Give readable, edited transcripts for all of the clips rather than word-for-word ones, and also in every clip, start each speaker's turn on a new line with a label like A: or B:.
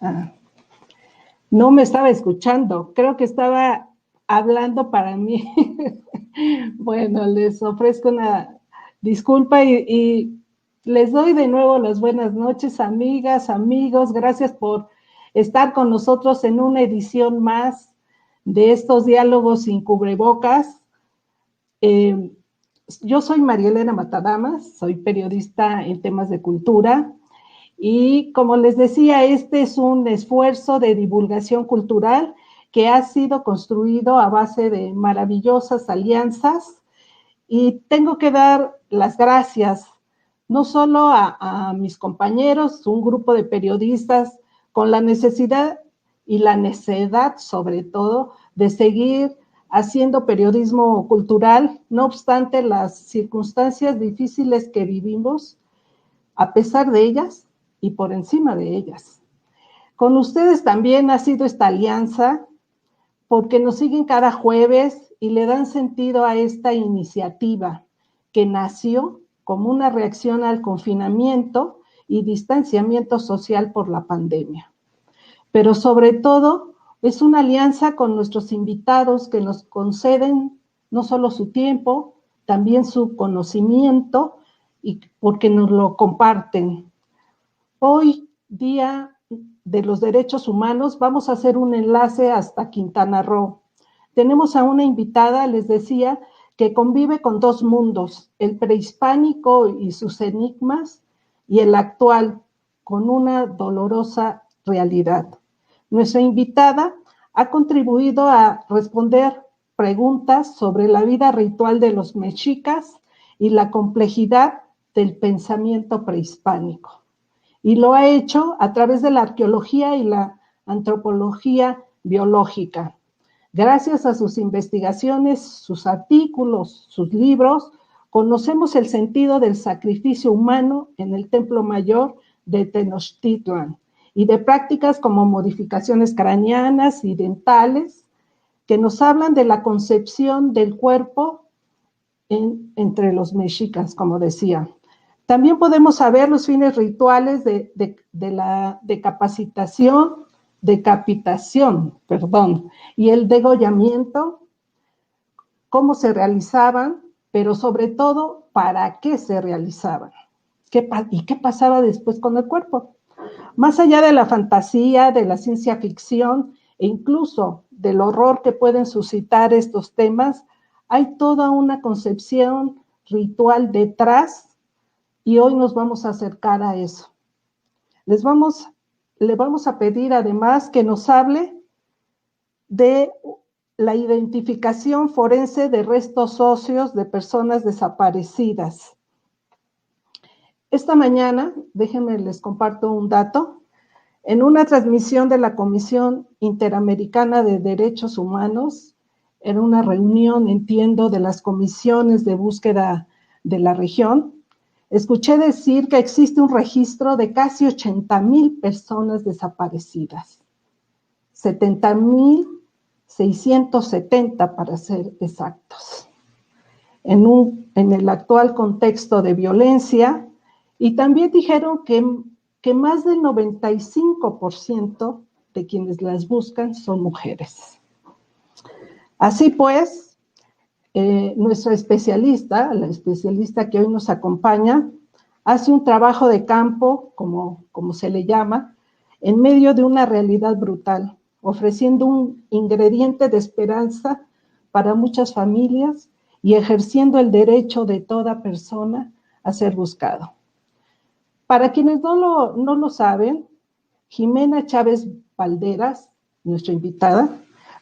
A: Ah, no me estaba escuchando, creo que estaba hablando para mí. Bueno, les ofrezco una disculpa y les doy de nuevo las buenas noches, amigas, amigos. Gracias por estar con nosotros en una edición más de estos diálogos sin cubrebocas. Eh, yo soy María Elena Matadamas, soy periodista en temas de cultura. Y como les decía, este es un esfuerzo de divulgación cultural que ha sido construido a base de maravillosas alianzas y tengo que dar las gracias no solo a mis compañeros, un grupo de periodistas con la necesidad y la necedad sobre todo de seguir haciendo periodismo cultural, no obstante las circunstancias difíciles que vivimos, a pesar de ellas y por encima de ellas. Con ustedes también ha sido esta alianza porque nos siguen cada jueves y le dan sentido a esta iniciativa que nació como una reacción al confinamiento y distanciamiento social por la pandemia. Pero sobre todo es una alianza con nuestros invitados que nos conceden no solo su tiempo, también su conocimiento y porque nos lo comparten. Hoy, Día de los Derechos Humanos, vamos a hacer un enlace hasta Quintana Roo. Tenemos a una invitada, les decía, que convive con dos mundos, el prehispánico y sus enigmas, y el actual, con una dolorosa realidad. Nuestra invitada ha contribuido a responder preguntas sobre la vida ritual de los mexicas y la complejidad del pensamiento prehispánico. Y lo ha hecho a través de la arqueología y la antropología biológica. Gracias a sus investigaciones, sus artículos, sus libros, conocemos el sentido del sacrificio humano en el Templo Mayor de Tenochtitlan y de prácticas como modificaciones craneanas y dentales que nos hablan de la concepción del cuerpo entre los mexicas, como decía. También podemos saber los fines rituales de la decapitación, y el degollamiento, cómo se realizaban, pero sobre todo, para qué se realizaban. ¿Y qué pasaba después con el cuerpo? Más allá de la fantasía, de la ciencia ficción e incluso del horror que pueden suscitar estos temas, hay toda una concepción ritual detrás y hoy nos vamos a acercar a eso. Le vamos a pedir además que nos hable de la identificación forense de restos óseos de personas desaparecidas. Esta mañana, déjenme les comparto un dato, en una transmisión de la Comisión Interamericana de Derechos Humanos, en una reunión, entiendo, de las comisiones de búsqueda de la región, escuché decir que existe un registro de casi 80,000 personas desaparecidas. 70,670 para ser exactos. En el actual contexto de violencia, y también dijeron que más del 95% de quienes las buscan son mujeres. Así pues, nuestra especialista, la especialista que hoy nos acompaña, hace un trabajo de campo, como se le llama, en medio de una realidad brutal, ofreciendo un ingrediente de esperanza para muchas familias y ejerciendo el derecho de toda persona a ser buscado. Para quienes no lo saben, Jimena Chávez Valderas, nuestra invitada,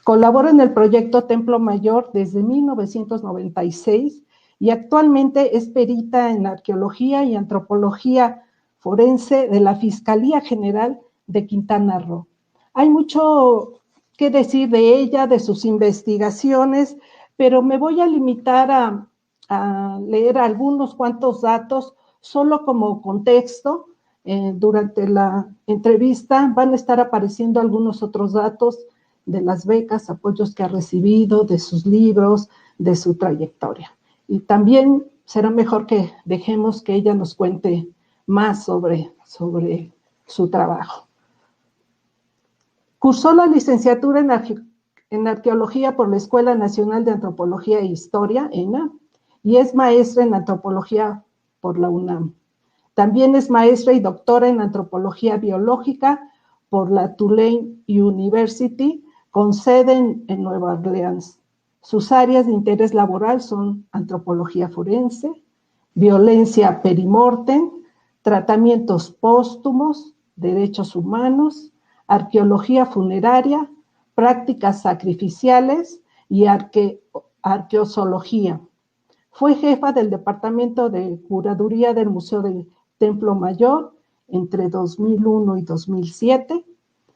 A: colabora en el proyecto Templo Mayor desde 1996 y actualmente es perita en arqueología y antropología forense de la Fiscalía General de Quintana Roo. Hay mucho que decir de ella, de sus investigaciones, pero me voy a limitar a leer algunos cuantos datos solo como contexto. Durante la entrevista van a estar apareciendo algunos otros datos de las becas, apoyos que ha recibido, de sus libros, de su trayectoria. Y también será mejor que dejemos que ella nos cuente más sobre su trabajo. Cursó la licenciatura en Arqueología por la Escuela Nacional de Antropología e Historia, ENA, y es maestra en Antropología por la UNAM. También es maestra y doctora en Antropología Biológica por la Tulane University, con sede en Nueva Orleans. Sus áreas de interés laboral son antropología forense, violencia perimortem, tratamientos póstumos, derechos humanos, arqueología funeraria, prácticas sacrificiales y arqueozoología. Fue jefa del Departamento de Curaduría del Museo del Templo Mayor entre 2001 y 2007.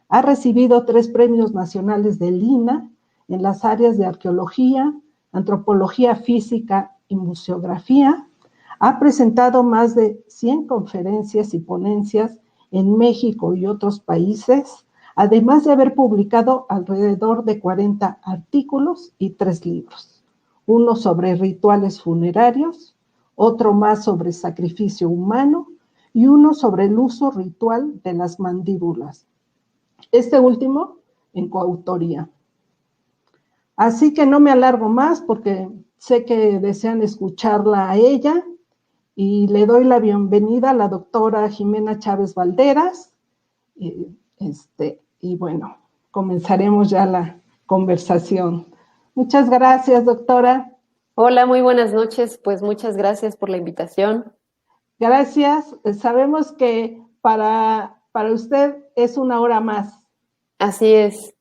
A: Ha recibido 3 premios nacionales del INAH en las áreas de arqueología, antropología física y museografía. Ha presentado más de 100 conferencias y ponencias en México y otros países, además de haber publicado alrededor de 40 artículos y 3 libros. Uno sobre rituales funerarios, otro más sobre sacrificio humano y uno sobre el uso ritual de las mandíbulas. Este último en coautoría. Así que no me alargo más porque sé que desean escucharla a ella y le doy la bienvenida a la doctora Jimena Chávez Valderas. Y bueno, comenzaremos ya la conversación. Muchas gracias, doctora.
B: Hola, muy buenas noches. Pues muchas gracias por la invitación.
A: Gracias. Sabemos que para usted es una hora más.
B: Así es.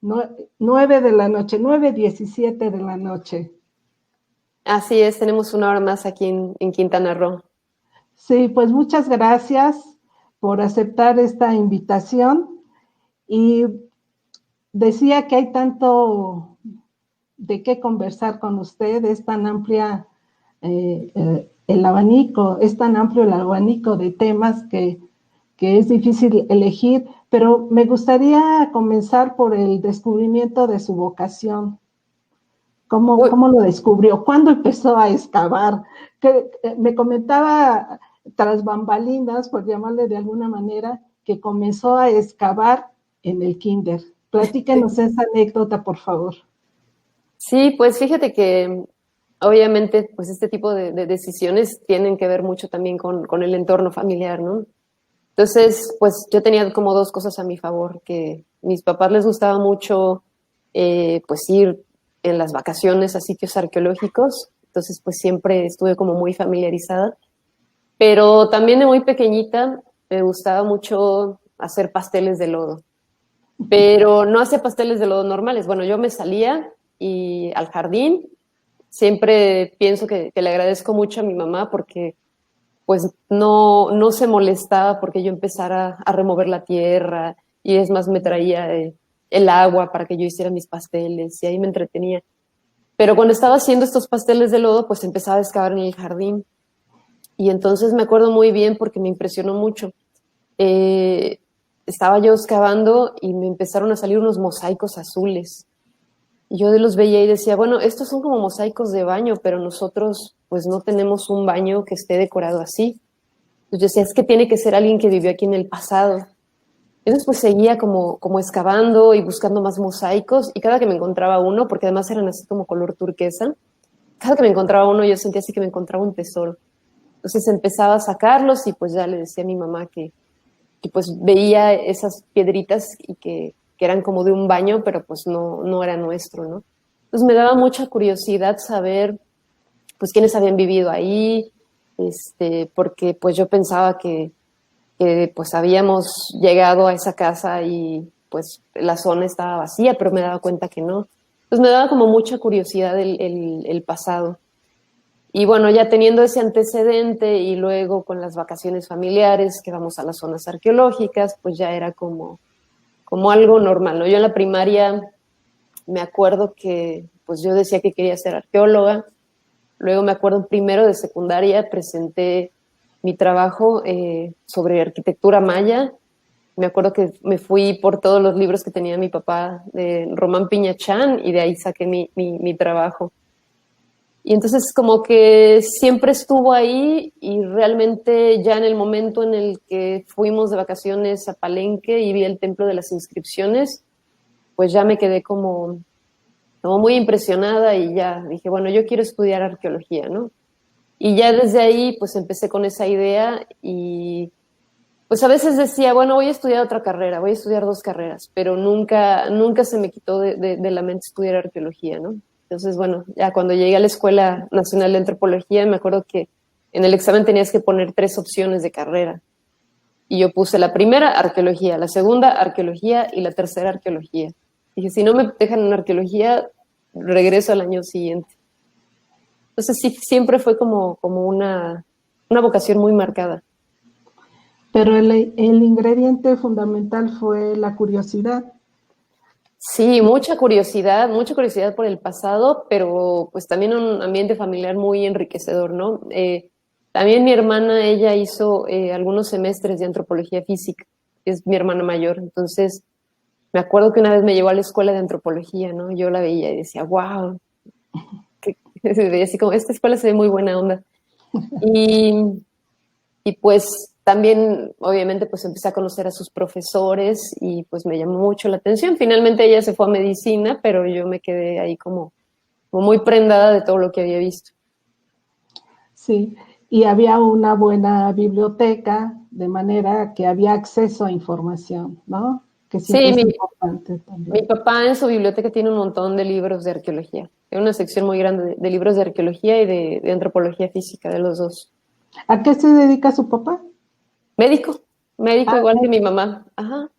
A: 9 de la noche, 9:17 de la noche.
B: Así es, tenemos una hora más aquí en Quintana Roo.
A: Sí, pues muchas gracias por aceptar esta invitación. Y decía que hay tanto de qué conversar con usted, es tan amplia el abanico, es tan amplio el abanico de temas que es difícil elegir, pero me gustaría comenzar por el descubrimiento de su vocación. ¿Cómo lo descubrió? ¿Cuándo empezó a excavar? Me comentaba tras bambalinas, por llamarle de alguna manera, que comenzó a excavar en el kinder. Platíquenos esa anécdota, por favor.
B: Sí, pues fíjate que obviamente pues este tipo de decisiones tienen que ver mucho también con el entorno familiar, ¿no? Entonces, pues yo tenía como 2 cosas a mi favor, que mis papás les gustaba mucho pues ir en las vacaciones a sitios arqueológicos, entonces pues siempre estuve como muy familiarizada, pero también de muy pequeñita me gustaba mucho hacer pasteles de lodo, pero no hacía pasteles de lodo normales. Bueno, yo me salía y al jardín, siempre pienso que le agradezco mucho a mi mamá porque pues no se molestaba porque yo empezara a remover la tierra y es más me traía el agua para que yo hiciera mis pasteles y ahí me entretenía. Pero cuando estaba haciendo estos pasteles de lodo, pues empezaba a excavar en el jardín y entonces me acuerdo muy bien porque me impresionó mucho. Eh, Estaba yo excavando y me empezaron a salir unos mosaicos azules. Y yo los veía y decía, bueno, estos son como mosaicos de baño, pero nosotros pues no tenemos un baño que esté decorado así. Entonces yo decía, es que tiene que ser alguien que vivió aquí en el pasado. Entonces pues seguía como excavando y buscando más mosaicos y cada que me encontraba uno, porque además eran así como color turquesa, cada que me encontraba uno yo sentía así que me encontraba un tesoro. Entonces empezaba a sacarlos y pues ya le decía a mi mamá que pues veía esas piedritas y que eran como de un baño, pero pues no era nuestro, ¿no? Entonces me daba mucha curiosidad saber pues quiénes habían vivido ahí, porque pues yo pensaba que pues habíamos llegado a esa casa y pues la zona estaba vacía, pero me daba cuenta que no. Entonces me daba como mucha curiosidad el pasado. Y bueno, ya teniendo ese antecedente y luego con las vacaciones familiares que vamos a las zonas arqueológicas, pues ya era como algo normal, ¿no? Yo en la primaria me acuerdo que pues yo decía que quería ser arqueóloga. Luego me acuerdo en primero de secundaria presenté mi trabajo sobre arquitectura maya. Me acuerdo que me fui por todos los libros que tenía mi papá de Román Piñachán y de ahí saqué mi trabajo. Y entonces como que siempre estuvo ahí y realmente ya en el momento en el que fuimos de vacaciones a Palenque y vi el Templo de las Inscripciones, pues ya me quedé como muy impresionada y ya dije, bueno, yo quiero estudiar arqueología, ¿no? Y ya desde ahí, pues empecé con esa idea y pues a veces decía, bueno, voy a estudiar otra carrera, voy a estudiar 2 carreras, pero nunca se me quitó de la mente estudiar arqueología, ¿no? Entonces, bueno, ya cuando llegué a la Escuela Nacional de Antropología, me acuerdo que en el examen tenías que poner 3 opciones de carrera. Y yo puse la primera, arqueología, la segunda, arqueología y la tercera, arqueología. Dije, si no me dejan en arqueología, regreso al año siguiente. Entonces sí, siempre fue como una vocación muy marcada.
A: Pero el ingrediente fundamental fue la curiosidad.
B: Sí, mucha curiosidad por el pasado, pero pues también un ambiente familiar muy enriquecedor, ¿no? También mi hermana, ella hizo algunos semestres de antropología física, es mi hermana mayor, entonces me acuerdo que una vez me llevó a la escuela de antropología, ¿no? Yo la veía y decía, wow, veía así como, esta escuela se ve muy buena onda. Y, y pues también, obviamente, pues empecé a conocer a sus profesores y pues me llamó mucho la atención. Finalmente ella se fue a medicina, pero yo me quedé ahí como muy prendada de todo lo que había visto.
A: Sí, y había una buena biblioteca, de manera que había acceso a información, ¿no? Que siempre
B: Sí,
A: es
B: mi,
A: importante
B: mi
A: también.
B: papá en su biblioteca tiene un montón de libros de arqueología. Tiene una sección muy grande de libros de arqueología y de antropología física, de los dos.
A: ¿A qué se dedica su papá?
B: Médico, médico
A: Ah,
B: igual que mi mamá. Ajá.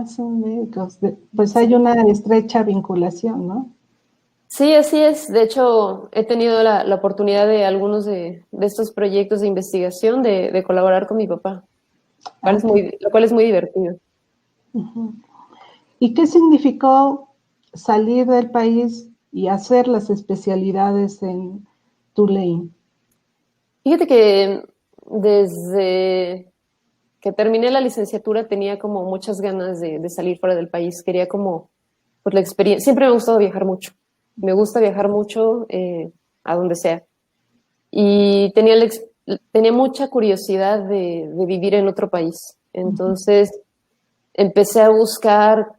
A: son médicos. Pues hay
B: Sí.
A: una estrecha vinculación, ¿no?
B: Sí, así es. De hecho, he tenido la oportunidad de algunos de estos proyectos de investigación de colaborar con mi papá,
A: Ah,
B: lo cual es muy divertido.
A: uh-huh. ¿Y qué significó salir del país y hacer las especialidades en Tulane?
B: Fíjate que desde que terminé la licenciatura tenía como muchas ganas de salir fuera del país. Quería como, pues la experiencia. Siempre me ha gustado viajar mucho. Me gusta viajar mucho a donde sea. Y tenía mucha curiosidad de vivir en otro país. Entonces empecé a buscar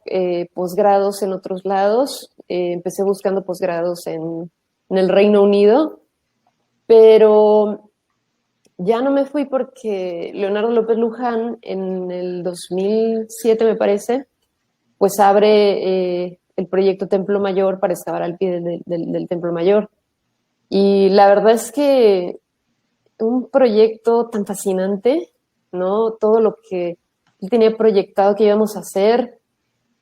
B: posgrados en otros lados. Empecé buscando posgrados en el Reino Unido, pero ya no me fui porque Leonardo López Luján en el 2007, me parece, pues abre el proyecto Templo Mayor para excavar al pie del Templo Mayor. Y la verdad es que un proyecto tan fascinante, ¿no? Todo lo que él tenía proyectado que íbamos a hacer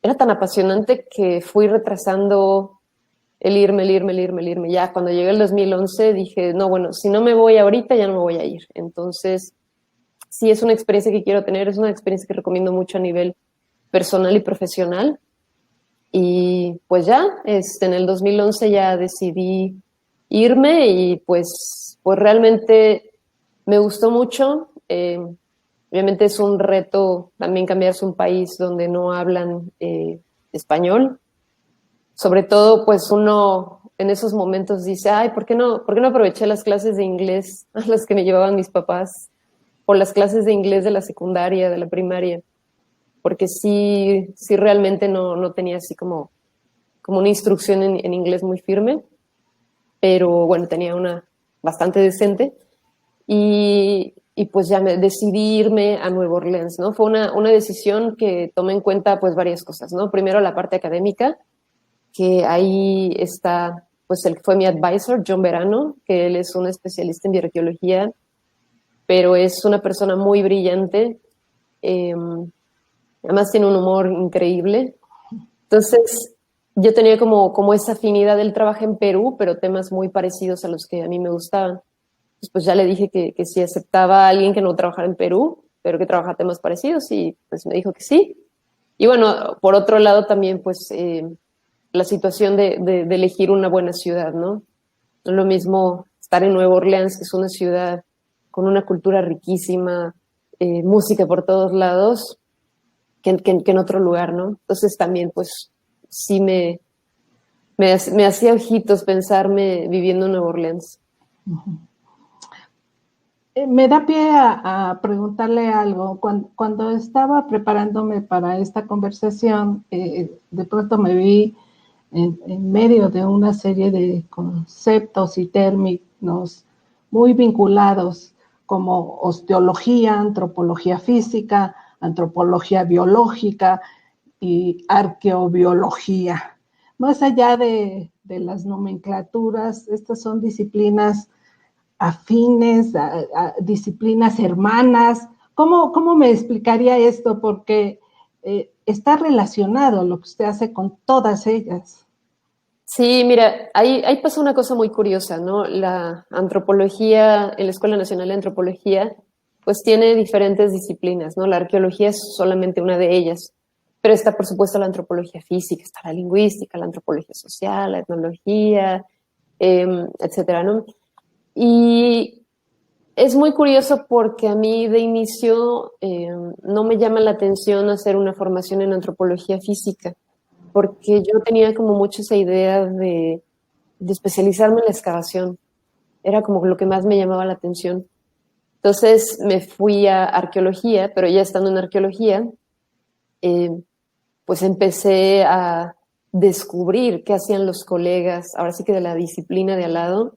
B: era tan apasionante que fui retrasando el irme. Ya cuando llegué el 2011 dije, no, bueno, si no me voy ahorita, ya no me voy a ir. Entonces, sí, es una experiencia que quiero tener, es una experiencia que recomiendo mucho a nivel personal y profesional. Y pues ya, en el 2011 ya decidí irme y pues realmente me gustó mucho. Obviamente es un reto también cambiarse a un país donde no hablan español. Sobre todo, pues uno en esos momentos dice, ay, ¿por qué no aproveché las clases de inglés a las que me llevaban mis papás o las clases de inglés de la secundaria, de la primaria? Porque sí realmente no tenía así como una instrucción en inglés muy firme, pero bueno, tenía una bastante decente. Y pues ya me decidí irme a Nueva Orleans, ¿no? Fue una decisión que tomé en cuenta pues varias cosas, ¿no? Primero la parte académica, que ahí está, pues él fue mi advisor, John Verano, que él es un especialista en bioarqueología, pero es una persona muy brillante, eh, además tiene un humor increíble. Entonces, yo tenía como esa afinidad. Él trabaja en Perú, pero temas muy parecidos a los que a mí me gustaban. Pues ya le dije que si aceptaba a alguien que no trabajara en Perú, pero que trabajara temas parecidos, y pues me dijo que sí. Y bueno, por otro lado también, pues la situación de elegir una buena ciudad, ¿no? No es lo mismo estar en Nueva Orleans, que es una ciudad con una cultura riquísima, música por todos lados, que en otro lugar, ¿no? Entonces también, pues, sí me hacía ojitos pensarme viviendo en Nueva Orleans.
A: Me da pie a preguntarle algo. Cuando estaba preparándome para esta conversación, de pronto me vi en medio de una serie de conceptos y términos muy vinculados como osteología, antropología física, antropología biológica y arqueobiología. Más allá de las nomenclaturas, estas son disciplinas afines, a disciplinas hermanas. ¿Cómo me explicaría esto? Porque está relacionado lo que usted hace con todas ellas.
B: Sí, mira, ahí pasa una cosa muy curiosa, ¿no? La antropología, en la Escuela Nacional de Antropología, pues tiene diferentes disciplinas, ¿no? La arqueología es solamente una de ellas, pero está, por supuesto, la antropología física, está la lingüística, la antropología social, la etnología, etcétera, ¿no? Y es muy curioso porque a mí de inicio no me llama la atención hacer una formación en antropología física, porque yo tenía como mucho esa idea de especializarme en la excavación. Era como lo que más me llamaba la atención. Entonces me fui a arqueología, pero ya estando en arqueología, eh, pues empecé a descubrir qué hacían los colegas, ahora sí que de la disciplina de al lado,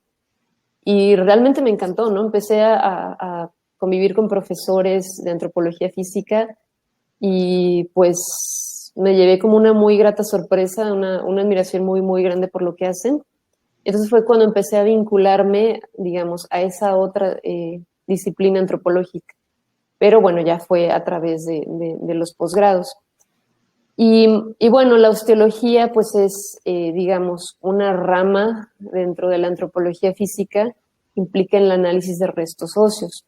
B: y realmente me encantó, ¿no? Empecé a convivir con profesores de antropología física y pues me llevé como una muy grata sorpresa, una admiración muy, muy grande por lo que hacen. Entonces fue cuando empecé a vincularme, digamos, a esa otra disciplina antropológica. Pero bueno, ya fue a través de los posgrados. Y bueno, la osteología pues es, digamos, una rama dentro de la antropología física, implica el análisis de restos óseos.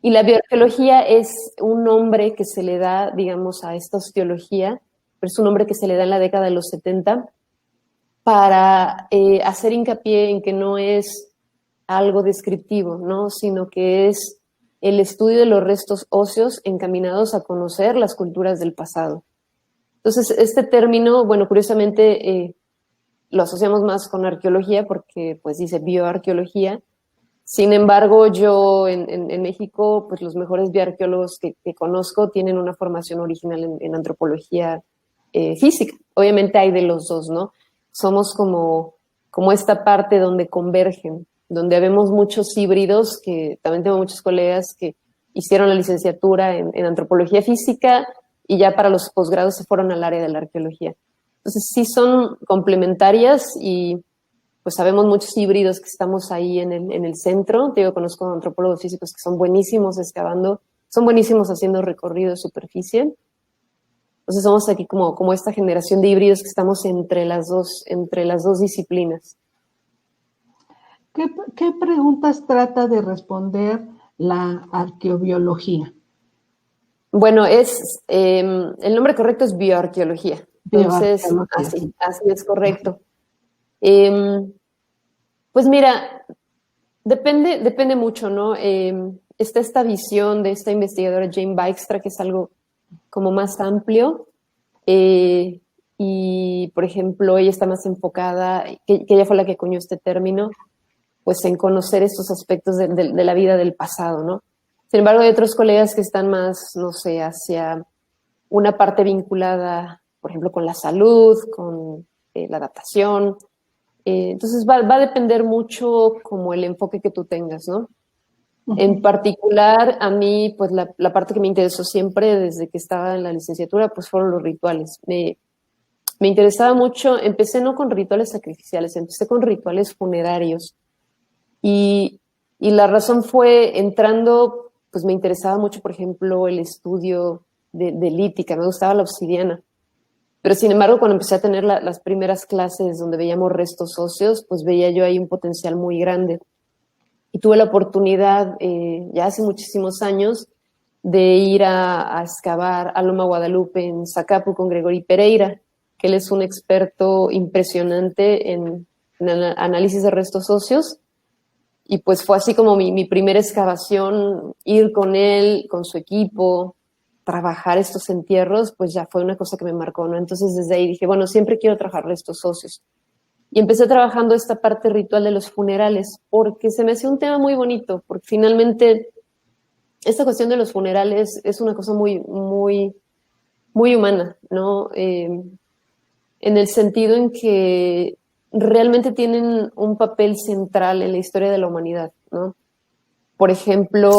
B: Y la bioarqueología es un nombre que se le da, digamos, a esta osteología, pero es un nombre que se le da en la década de los 70 para hacer hincapié en que no es algo descriptivo, ¿no? Sino que es el estudio de los restos óseos encaminados a conocer las culturas del pasado. Entonces, este término, bueno, curiosamente lo asociamos más con arqueología porque pues dice bioarqueología. Sin embargo, yo en México, pues los mejores bioarqueólogos que conozco tienen una formación original en antropología física. Obviamente hay de los dos, ¿no? Somos como esta parte donde convergen, donde vemos muchos híbridos, que también tengo muchos colegas que hicieron la licenciatura en antropología física y ya para los posgrados se fueron al área de la arqueología. Entonces sí son complementarias y pues sabemos muchos híbridos que estamos ahí en el centro. Te digo, conozco antropólogos físicos que son buenísimos excavando, son buenísimos haciendo recorrido de superficie. Entonces somos aquí como esta generación de híbridos que estamos entre las dos disciplinas.
A: ¿Qué preguntas trata de responder la arqueobiología?
B: Bueno, el nombre correcto es bioarqueología. Entonces,
A: Bioarqueología.
B: así es correcto. Eh, pues mira, depende mucho, ¿no? Está esta visión de esta investigadora Jane Dykstra, que es algo como más amplio, y por ejemplo, ella está más enfocada, que ella fue la que acuñó este término, pues en conocer estos aspectos de la vida del pasado, ¿no? Sin embargo, hay otros colegas que están más, no sé, hacia una parte vinculada, por ejemplo, con la salud, con la adaptación. Entonces va a depender mucho como el enfoque que tú tengas, ¿no? En particular, a mí, pues la parte que me interesó siempre desde que estaba en la licenciatura, pues fueron los rituales. Me interesaba mucho, empecé no con rituales sacrificiales, empecé con rituales funerarios. Y la razón fue, entrando, pues me interesaba mucho, por ejemplo, el estudio de lítica, me gustaba la obsidiana. Pero sin embargo, cuando empecé a tener las primeras clases donde veíamos restos óseos, pues veía yo ahí un potencial muy grande. Y tuve la oportunidad, ya hace muchísimos años, de ir a excavar a Loma Guadalupe en Zacapu con Gregory Pereira, que él es un experto impresionante en análisis de restos óseos. Y pues fue así como mi primera excavación, ir con él, con su equipo, trabajar estos entierros, pues ya fue una cosa que me marcó, ¿no? Entonces desde ahí dije, bueno, siempre quiero trabajar restos óseos. Y empecé trabajando esta parte ritual de los funerales, porque se me hacía un tema muy bonito, porque finalmente esta cuestión de los funerales es una cosa muy, muy, muy humana, ¿no? En el sentido en que realmente tienen un papel central en la historia de la humanidad, ¿no? Por ejemplo,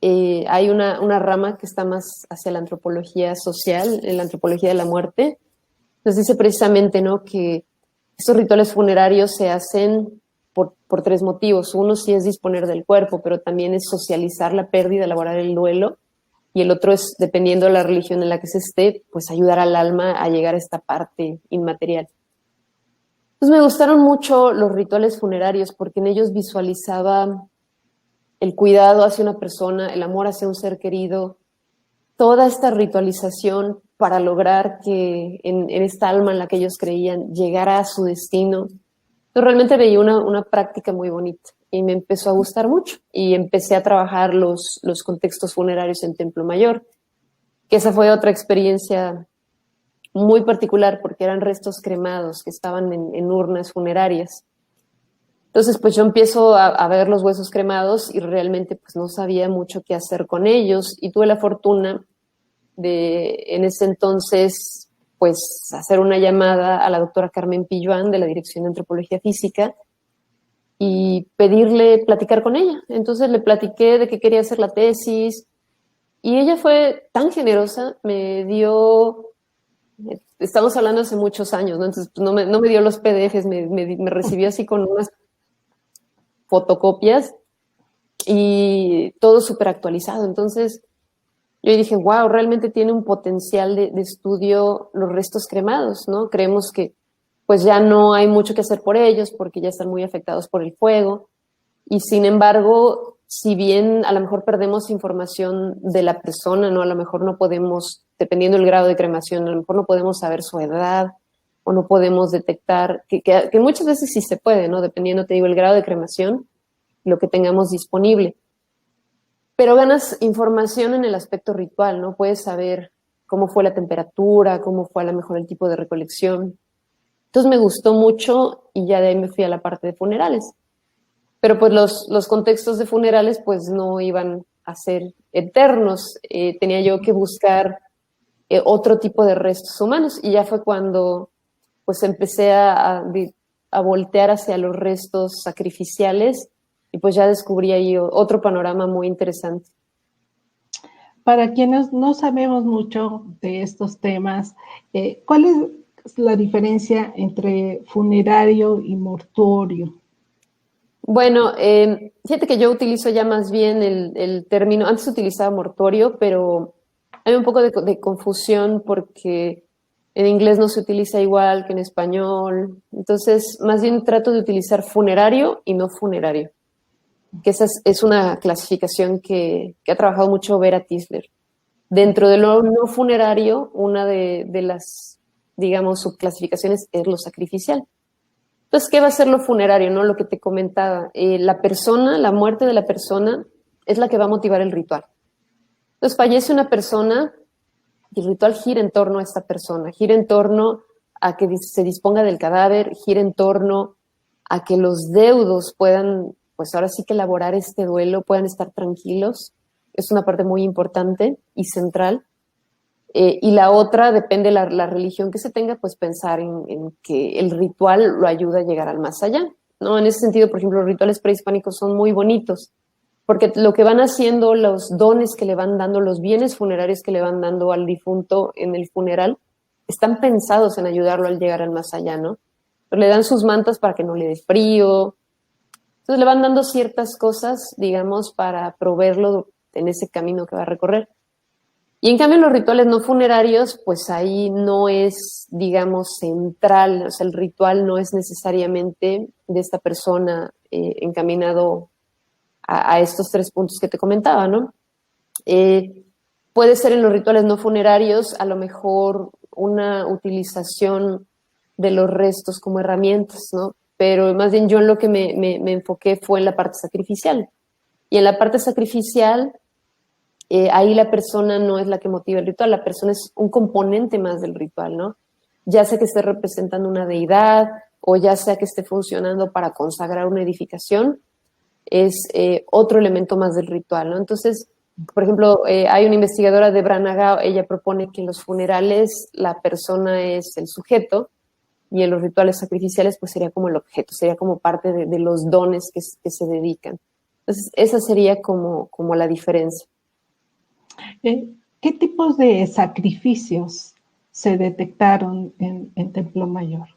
B: hay una rama que está más hacia la antropología social, en la antropología de la muerte. Nos dice precisamente, ¿no?, que estos rituales funerarios se hacen por tres motivos. Uno sí es disponer del cuerpo, pero también es socializar la pérdida, elaborar el duelo. Y el otro es, dependiendo de la religión en la que se esté, pues ayudar al alma a llegar a esta parte inmaterial. Entonces me gustaron mucho los rituales funerarios porque en ellos visualizaba el cuidado hacia una persona, el amor hacia un ser querido, toda esta ritualización para lograr que en esta alma en la que ellos creían llegara a su destino. Yo realmente veía una práctica muy bonita y me empezó a gustar mucho y empecé a trabajar los contextos funerarios en Templo Mayor, que esa fue otra experiencia muy particular porque eran restos cremados que estaban en urnas funerarias. Entonces, pues yo empiezo a ver los huesos cremados y realmente pues no sabía mucho qué hacer con ellos y tuve la fortuna de, en ese entonces, pues hacer una llamada a la doctora Carmen Pilluán de la Dirección de Antropología Física y pedirle platicar con ella. Entonces le platiqué de que quería hacer la tesis y ella fue tan generosa, me dio, estamos hablando hace muchos años, ¿no? Entonces pues, no me dio los PDFs, me recibió así con unas fotocopias y todo súper actualizado. Entonces yo dije, wow, realmente tiene un potencial de estudio los restos cremados, ¿no? Creemos que pues ya no hay mucho que hacer por ellos porque ya están muy afectados por el fuego. Y sin embargo, si bien a lo mejor perdemos información de la persona, ¿no? A lo mejor no podemos, dependiendo del grado de cremación, a lo mejor no podemos saber su edad o no podemos detectar, que muchas veces sí se puede, ¿no? Dependiendo, te digo, el grado de cremación, lo que tengamos disponible. Pero ganas información en el aspecto ritual, ¿no? Puedes saber cómo fue la temperatura, cómo fue a lo mejor el tipo de recolección. Entonces me gustó mucho y ya de ahí me fui a la parte de funerales. Pero pues los contextos de funerales pues no iban a ser eternos. Tenía yo que buscar otro tipo de restos humanos y ya fue cuando pues empecé a voltear hacia los restos sacrificiales y pues ya descubrí ahí otro panorama muy interesante.
A: Para quienes no sabemos mucho de estos temas, ¿cuál es la diferencia entre funerario y mortuorio?
B: Bueno, fíjate que yo utilizo ya más bien el término, antes utilizaba mortuorio, pero hay un poco de confusión porque en inglés no se utiliza igual que en español. Entonces, más bien trato de utilizar funerario y no funerario, que esa es una clasificación que ha trabajado mucho Vera Tisler. Dentro de lo no funerario, una de las, digamos, subclasificaciones es lo sacrificial. Entonces, ¿qué va a ser lo funerario, no? Lo que te comentaba. La persona, la muerte de la persona es la que va a motivar el ritual. Entonces, fallece una persona y el ritual gira en torno a esta persona, gira en torno a que se disponga del cadáver, gira en torno a que los deudos puedan, pues ahora sí que elaborar este duelo, puedan estar tranquilos. Es una parte muy importante y central. Y la otra, depende de la religión que se tenga, pues pensar en que el ritual lo ayuda a llegar al más allá, ¿no? En ese sentido, por ejemplo, los rituales prehispánicos son muy bonitos, porque lo que van haciendo, los dones que le van dando, los bienes funerarios que le van dando al difunto en el funeral, están pensados en ayudarlo al llegar al más allá, ¿no? Pero le dan sus mantas para que no le dé frío. Entonces le van dando ciertas cosas, digamos, para proveerlo en ese camino que va a recorrer. Y en cambio los rituales no funerarios, pues ahí no es, digamos, central, o sea, el ritual no es necesariamente de esta persona encaminado a estos tres puntos que te comentaba, ¿no? Puede ser en los rituales no funerarios a lo mejor una utilización de los restos como herramientas, ¿no? Pero más bien yo en lo que me enfoqué fue en la parte sacrificial. Y en la parte sacrificial, ahí la persona no es la que motiva el ritual, la persona es un componente más del ritual, ¿no? Ya sea que esté representando una deidad, o ya sea que esté funcionando para consagrar una edificación, es otro elemento más del ritual, ¿no? Entonces, por ejemplo, hay una investigadora de Branagh, ella propone que en los funerales la persona es el sujeto y en los rituales sacrificiales pues sería como el objeto, sería como parte de los dones que se dedican. Entonces, esa sería como la diferencia.
A: ¿Qué tipos de sacrificios se detectaron en Templo Mayor?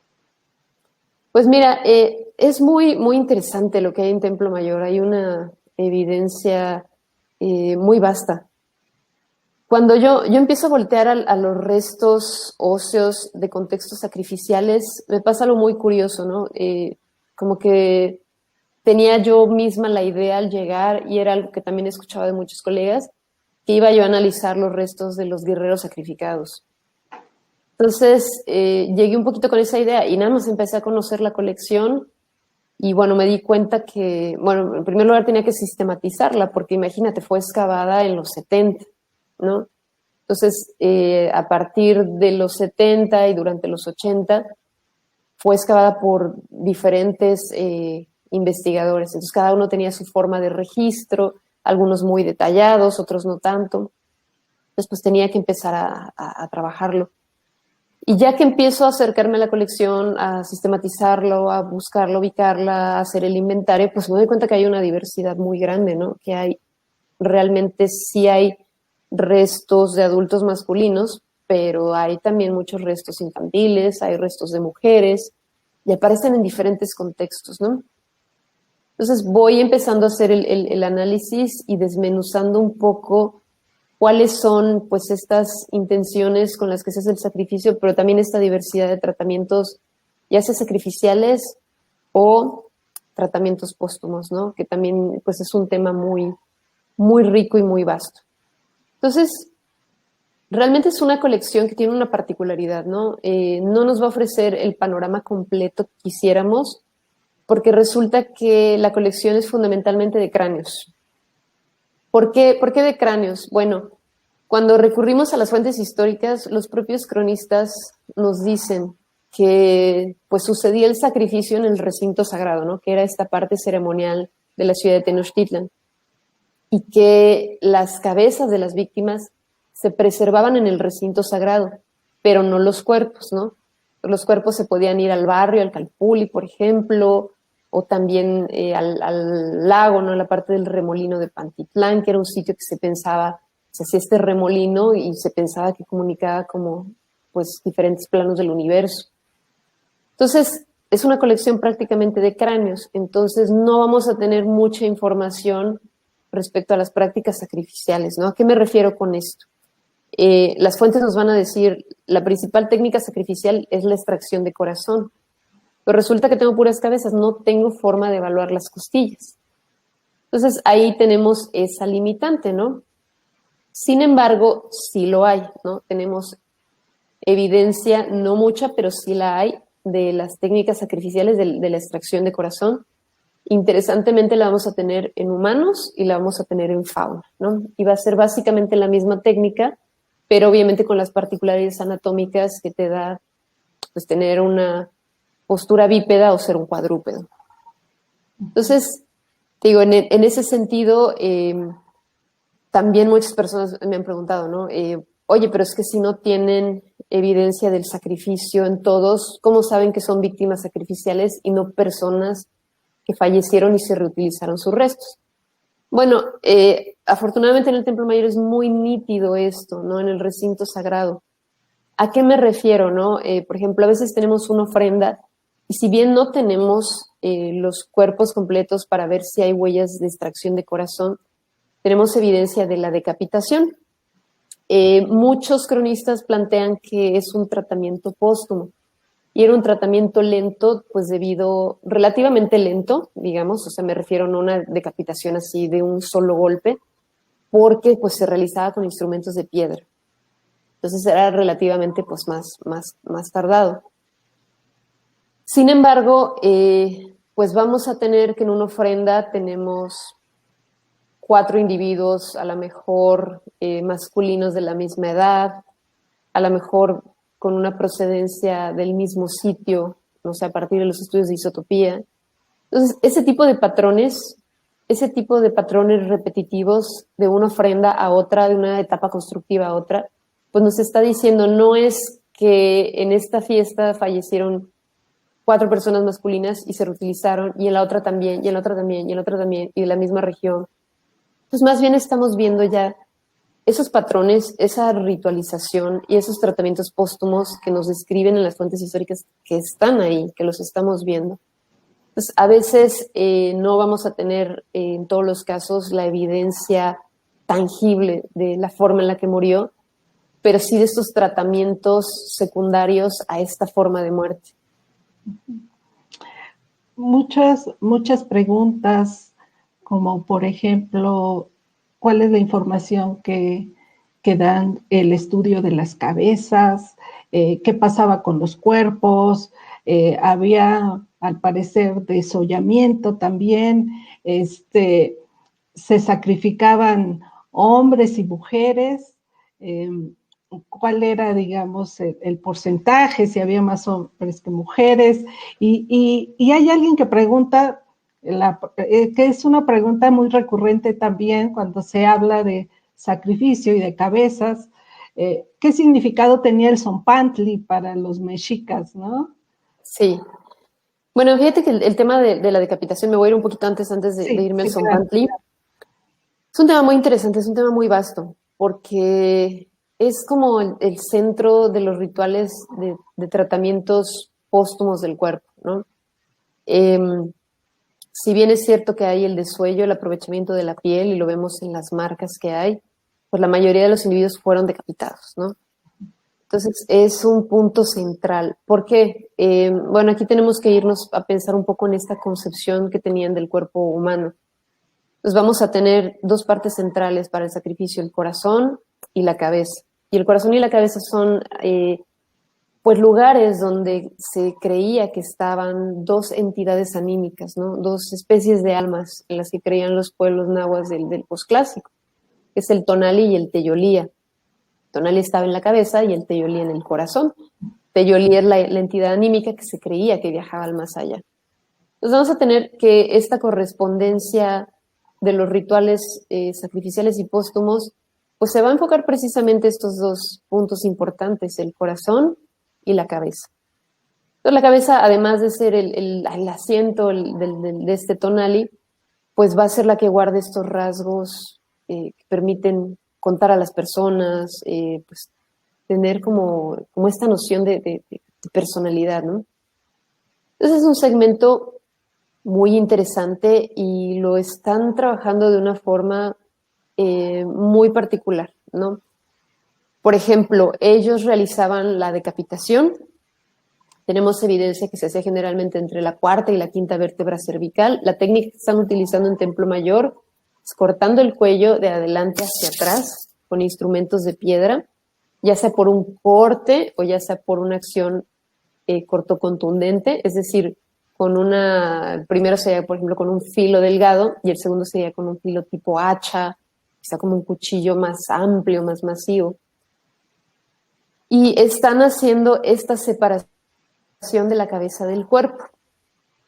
B: Pues mira, es muy, muy interesante lo que hay en Templo Mayor. Hay una evidencia muy vasta. Cuando yo empiezo a voltear a los restos óseos de contextos sacrificiales, me pasa algo muy curioso, ¿no? Como que tenía yo misma la idea al llegar, y era algo que también escuchaba de muchos colegas, que iba yo a analizar los restos de los guerreros sacrificados. Entonces, llegué un poquito con esa idea y nada más empecé a conocer la colección y bueno, me di cuenta que, bueno, en primer lugar tenía que sistematizarla porque imagínate, fue excavada en los 70, ¿no? Entonces, a partir de los 70 y durante los 80, fue excavada por diferentes investigadores. Entonces, cada uno tenía su forma de registro, algunos muy detallados, otros no tanto. Entonces, pues tenía que empezar a trabajarlo. Y ya que empiezo a acercarme a la colección, a sistematizarlo, a buscarlo, ubicarla, a hacer el inventario, pues me doy cuenta que hay una diversidad muy grande, ¿no? Que hay, realmente sí hay restos de adultos masculinos, pero hay también muchos restos infantiles, hay restos de mujeres, y aparecen en diferentes contextos, ¿no? Entonces voy empezando a hacer el análisis y desmenuzando un poco cuáles son pues estas intenciones con las que se hace el sacrificio, pero también esta diversidad de tratamientos, ya sea sacrificiales o tratamientos póstumos, ¿no? Que también pues es un tema muy, muy rico y muy vasto. Entonces, realmente es una colección que tiene una particularidad, ¿no? No nos va a ofrecer el panorama completo que quisiéramos, porque resulta que la colección es fundamentalmente de cráneos. ¿Por qué de cráneos? Bueno, cuando recurrimos a las fuentes históricas, los propios cronistas nos dicen que pues sucedía el sacrificio en el recinto sagrado, ¿no? Que era esta parte ceremonial de la ciudad de Tenochtitlan, y que las cabezas de las víctimas se preservaban en el recinto sagrado, pero no los cuerpos, ¿no? Los cuerpos se podían ir al barrio, al Calpulli, por ejemplo, o también al lago, ¿no? La parte del remolino de Pantitlán, que era un sitio que se pensaba, se hacía este remolino y se pensaba que comunicaba como pues diferentes planos del universo. Entonces, es una colección prácticamente de cráneos, entonces no vamos a tener mucha información respecto a las prácticas sacrificiales, ¿no? ¿A qué me refiero con esto? Las fuentes nos van a decir, la principal técnica sacrificial es la extracción de corazón, pero resulta que tengo puras cabezas, no tengo forma de evaluar las costillas. Entonces, ahí tenemos esa limitante, ¿no? Sin embargo, sí lo hay, ¿no? Tenemos evidencia, no mucha, pero sí la hay, de las técnicas sacrificiales de la extracción de corazón. Interesantemente la vamos a tener en humanos y la vamos a tener en fauna, ¿no? Y va a ser básicamente la misma técnica, pero obviamente con las particularidades anatómicas que te da pues tener una postura bípeda o ser un cuadrúpedo. Entonces, te digo, en ese sentido, también muchas personas me han preguntado, ¿no? Oye, pero es que si no tienen evidencia del sacrificio en todos, ¿cómo saben que son víctimas sacrificiales y no personas que fallecieron y se reutilizaron sus restos? Bueno, afortunadamente en el Templo Mayor es muy nítido esto, ¿no? En el recinto sagrado. ¿A qué me refiero, no? Por ejemplo, a veces tenemos una ofrenda y si bien no tenemos los cuerpos completos para ver si hay huellas de extracción de corazón, tenemos evidencia de la decapitación. Muchos cronistas plantean que es un tratamiento póstumo y era un tratamiento lento, pues relativamente lento, digamos, o sea, me refiero no a una decapitación así de un solo golpe, porque pues se realizaba con instrumentos de piedra. Entonces era relativamente pues más tardado. Sin embargo, pues vamos a tener que en una ofrenda tenemos 4 individuos, a lo mejor masculinos de la misma edad, a lo mejor con una procedencia del mismo sitio no sé, a partir de los estudios de isotopía. Entonces, ese tipo de patrones repetitivos de una ofrenda a otra, de una etapa constructiva a otra, pues nos está diciendo, no es que en esta fiesta fallecieron 4 personas masculinas y se reutilizaron, y en la otra también, y en la otra también, y en la otra también, y de la misma región. Pues más bien estamos viendo ya esos patrones, esa ritualización y esos tratamientos póstumos que nos describen en las fuentes históricas que están ahí, que los estamos viendo. Entonces, a veces no vamos a tener en todos los casos la evidencia tangible de la forma en la que murió, pero sí de estos tratamientos secundarios a esta forma de muerte.
A: Muchas preguntas, como por ejemplo, ¿cuál es la información que dan el estudio de las cabezas? ¿Qué pasaba con los cuerpos? Había, al parecer, desollamiento también. Se sacrificaban hombres y mujeres. ¿Cuál era, digamos, el porcentaje, si había más hombres que mujeres? Y hay alguien que pregunta, que es una pregunta muy recurrente también cuando se habla de sacrificio y de cabezas, ¿qué significado tenía el zompantli para los mexicas, no?
B: Sí. Bueno, fíjate que el tema de la decapitación, me voy a ir un poquito antes de irme al zompantli. Claro. Es un tema muy interesante, es un tema muy vasto, porque es como el centro de los rituales de tratamientos póstumos del cuerpo, ¿no? Si bien es cierto que hay el desuello, el aprovechamiento de la piel, y lo vemos en las marcas que hay, pues la mayoría de los individuos fueron decapitados, ¿no? Entonces, es un punto central. ¿Por qué? Bueno, aquí tenemos que irnos a pensar un poco en esta concepción que tenían del cuerpo humano. Entonces, vamos a tener 2 partes centrales para el sacrificio, el corazón y la cabeza. Y el corazón y la cabeza son, pues, lugares donde se creía que estaban 2 entidades anímicas, ¿no? 2 especies de almas en las que creían los pueblos nahuas del posclásico, que es el tonali y el teyolía. Tonali estaba en la cabeza y el teyolí en el corazón. Teyolí es la entidad anímica que se creía que viajaba al más allá. Entonces vamos a tener que esta correspondencia de los rituales sacrificiales y póstumos, pues se va a enfocar precisamente estos 2 puntos importantes, el corazón y la cabeza. Entonces la cabeza, además de ser el asiento de este tonali, pues va a ser la que guarde estos rasgos que permiten contar a las personas, pues tener como esta noción de personalidad, ¿no? Entonces es un segmento muy interesante y lo están trabajando de una forma muy particular, ¿no? Por ejemplo, ellos realizaban la decapitación. Tenemos evidencia que se hacía generalmente entre la 4ª y la 5ª vértebra cervical. La técnica que están utilizando en Templo Mayor es cortando el cuello de adelante hacia atrás con instrumentos de piedra, ya sea por un corte o ya sea por una acción cortocontundente, es decir, el primero sería, por ejemplo, con un filo delgado y el segundo sería con un filo tipo hacha, quizá como un cuchillo más amplio, más masivo. Y están haciendo esta separación de la cabeza del cuerpo.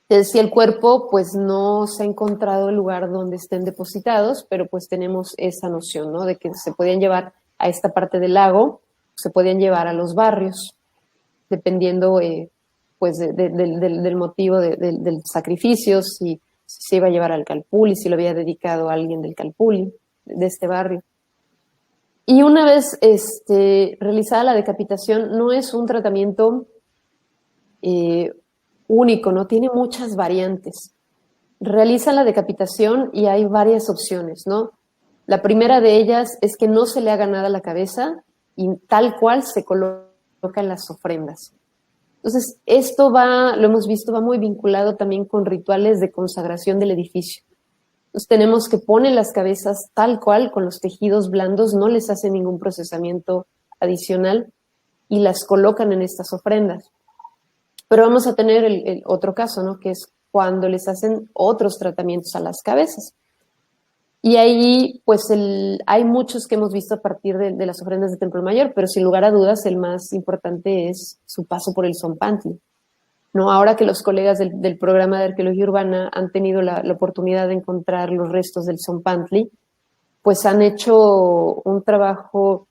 B: Te decía, el cuerpo pues no se ha encontrado el lugar donde estén depositados, pero pues tenemos esa noción, ¿no? De que se podían llevar a esta parte del lago, se podían llevar a los barrios, dependiendo pues del motivo del sacrificio, si se iba a llevar al Calpulli, si lo había dedicado a alguien del Calpulli, de este barrio. Y una vez realizada la decapitación, no es un tratamiento único, ¿no? Tiene muchas variantes. Realiza la decapitación y hay varias opciones, ¿no? La primera de ellas es que no se le haga nada a la cabeza y tal cual se coloca en las ofrendas. Entonces, esto lo hemos visto, va muy vinculado también con rituales de consagración del edificio. Entonces, tenemos que poner las cabezas tal cual, con los tejidos blandos, no les hace ningún procesamiento adicional y las colocan en estas ofrendas. Pero vamos a tener el otro caso, ¿no? Que es cuando les hacen otros tratamientos a las cabezas. Y ahí, pues, hay muchos que hemos visto a partir de las ofrendas de Templo Mayor, pero sin lugar a dudas el más importante es su paso por el zompantli. ¿no? Ahora que los colegas del programa de arqueología urbana han tenido la oportunidad de encontrar los restos del Tzompantli, pues han hecho un trabajo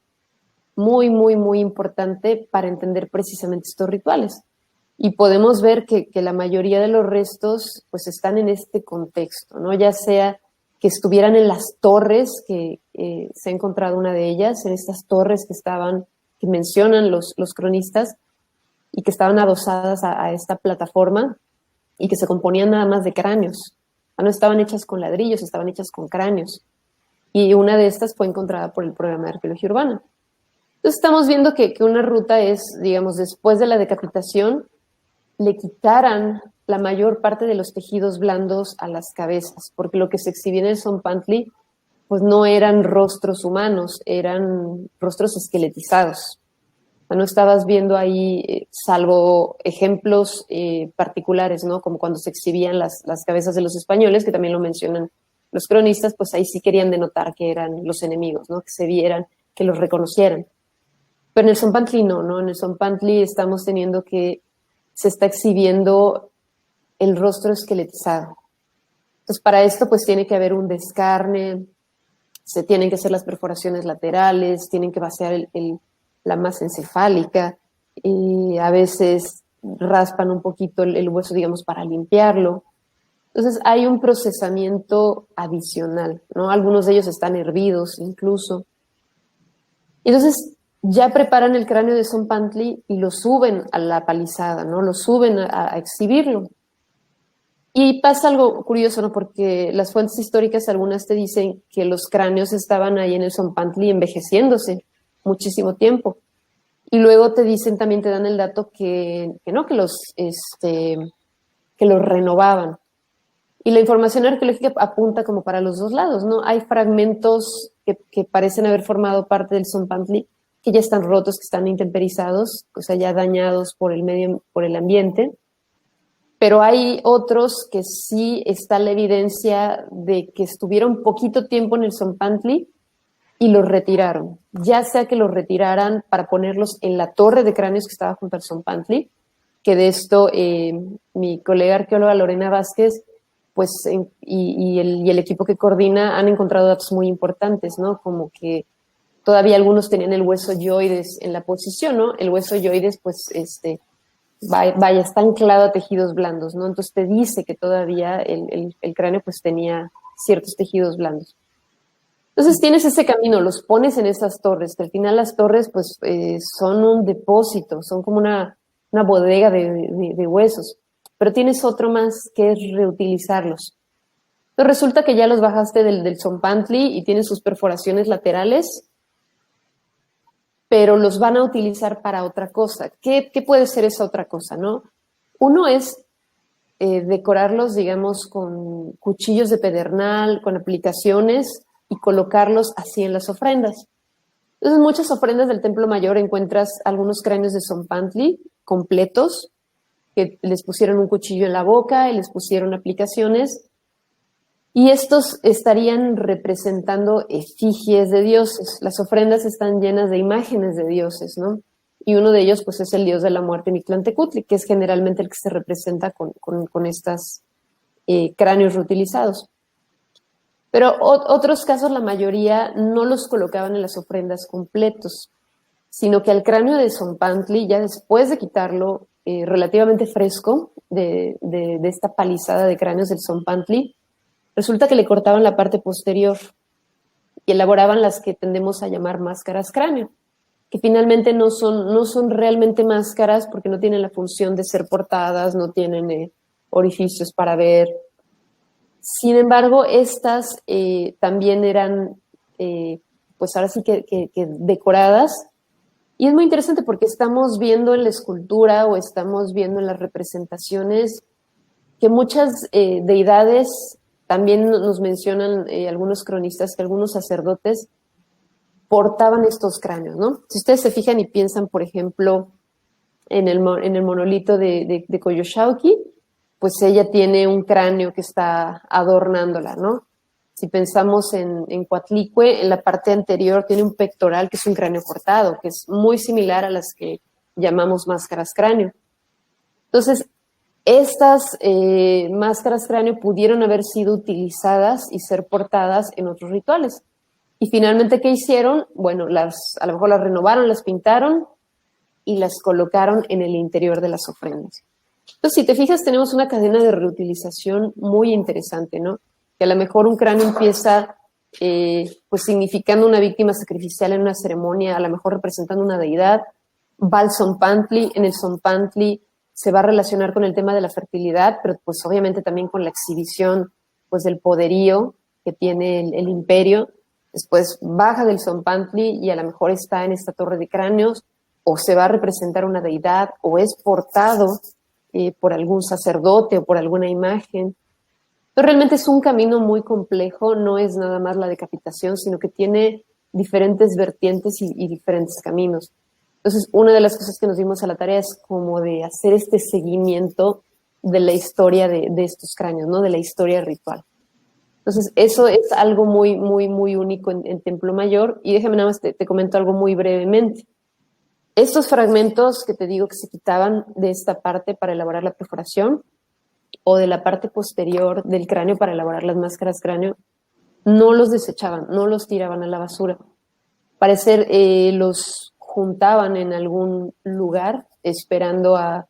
B: muy, muy, muy importante para entender precisamente estos rituales. Y podemos ver que la mayoría de los restos pues están en este contexto, ¿no? Ya sea que estuvieran en las torres, que se ha encontrado una de ellas, en estas torres que mencionan los cronistas, y que estaban adosadas a esta plataforma y que se componían nada más de cráneos. No estaban hechas con ladrillos, estaban hechas con cráneos. Y una de estas fue encontrada por el programa de arqueología urbana. Entonces estamos viendo que una ruta es, digamos, después de la decapitación, le quitaran la mayor parte de los tejidos blandos a las cabezas, porque lo que se exhibía en el Tzompantli pues no eran rostros humanos, eran rostros esqueletizados. O sea, no estabas viendo ahí, salvo ejemplos particulares, ¿no? Como cuando se exhibían las cabezas de los españoles, que también lo mencionan los cronistas, pues ahí sí querían denotar que eran los enemigos, ¿no? Que se vieran, que los reconocieran. Pero en el Tzompantli no. En el Tzompantli estamos teniendo que se está exhibiendo el rostro esqueletizado. Entonces, para esto, pues tiene que haber un descarne, se tienen que hacer las perforaciones laterales, tienen que vaciar la masa encefálica, y a veces raspan un poquito el hueso, digamos, para limpiarlo. Entonces, hay un procesamiento adicional, ¿no? Algunos de ellos están hervidos incluso. Entonces, ya preparan el cráneo de Tzompantli y lo suben a la palizada, ¿no? Lo suben a exhibirlo. Y pasa algo curioso, ¿no? Porque las fuentes históricas, algunas te dicen que los cráneos estaban ahí en el Tzompantli envejeciéndose muchísimo tiempo. Y luego te dicen, también te dan el dato que no, que los renovaban. Y la información arqueológica apunta como para los dos lados, ¿no? Hay fragmentos que parecen haber formado parte del Tzompantli que ya están rotos, que están intemperizados, o sea, ya dañados por el ambiente. Pero hay otros que sí está la evidencia de que estuvieron poquito tiempo en el Tzompantli y los retiraron. Ya sea que los retiraran para ponerlos en la torre de cráneos que estaba junto al Tzompantli, que de esto mi colega arqueóloga Lorena Vázquez pues, y el equipo que coordina han encontrado datos muy importantes, ¿no? Como que todavía algunos tenían el hueso yoides en la posición, ¿no? El hueso yoides, pues, vaya, está anclado a tejidos blandos, ¿no? Entonces te dice que todavía el cráneo, pues, tenía ciertos tejidos blandos. Entonces tienes ese camino, los pones en esas torres, que al final las torres, pues, son un depósito, son como una bodega de huesos, pero tienes otro más que es reutilizarlos. Entonces resulta que ya los bajaste del Tzompantli y tienen sus perforaciones laterales, pero los van a utilizar para otra cosa. ¿Qué puede ser esa otra cosa, no? Uno es decorarlos, digamos, con cuchillos de pedernal, con aplicaciones y colocarlos así en las ofrendas. Entonces, en muchas ofrendas del Templo Mayor encuentras algunos cráneos de Tzompantli completos, que les pusieron un cuchillo en la boca y les pusieron aplicaciones. Y estos estarían representando efigies de dioses. Las ofrendas están llenas de imágenes de dioses, ¿no? Y uno de ellos, pues, es el dios de la muerte, Mictlantecutli, que es generalmente el que se representa con estos cráneos reutilizados. Pero otros casos, la mayoría no los colocaban en las ofrendas completos, sino que al cráneo de Tzompantli, ya después de quitarlo relativamente fresco de esta palizada de cráneos del Tzompantli, resulta que le cortaban la parte posterior y elaboraban las que tendemos a llamar máscaras cráneo, que finalmente no son realmente máscaras porque no tienen la función de ser portadas, no tienen orificios para ver. Sin embargo, estas también eran, pues ahora sí que decoradas. Y es muy interesante porque estamos viendo en la escultura o estamos viendo en las representaciones que muchas deidades, también nos mencionan algunos cronistas que algunos sacerdotes portaban estos cráneos, ¿no? Si ustedes se fijan y piensan, por ejemplo, en el monolito de Coyolxauhqui, pues ella tiene un cráneo que está adornándola, ¿no? Si pensamos en Coatlicue, en la parte anterior tiene un pectoral que es un cráneo cortado, que es muy similar a las que llamamos máscaras cráneo. Entonces, Estas máscaras cráneo pudieron haber sido utilizadas y ser portadas en otros rituales. Y finalmente, ¿qué hicieron? Bueno, a lo mejor las renovaron, las pintaron y las colocaron en el interior de las ofrendas. Entonces, si te fijas, tenemos una cadena de reutilización muy interesante, ¿no? Que a lo mejor un cráneo empieza pues significando una víctima sacrificial en una ceremonia, a lo mejor representando una deidad, va al Zompantli, en el Zompantli se va a relacionar con el tema de la fertilidad, pero pues obviamente también con la exhibición pues del poderío que tiene el imperio. Después baja del Zompantli y a lo mejor está en esta torre de cráneos, o se va a representar una deidad, o es portado por algún sacerdote o por alguna imagen. Entonces, realmente es un camino muy complejo, no es nada más la decapitación, sino que tiene diferentes vertientes y diferentes caminos. Entonces, una de las cosas que nos dimos a la tarea es como de hacer este seguimiento de la historia de estos cráneos, ¿no? De la historia ritual. Entonces, eso es algo muy, muy, muy único en Templo Mayor. Y déjame nada más te comento algo muy brevemente. Estos fragmentos que te digo que se quitaban de esta parte para elaborar la perforación, o de la parte posterior del cráneo para elaborar las máscaras cráneo, no los desechaban, no los tiraban a la basura. Parecer los juntaban en algún lugar esperando a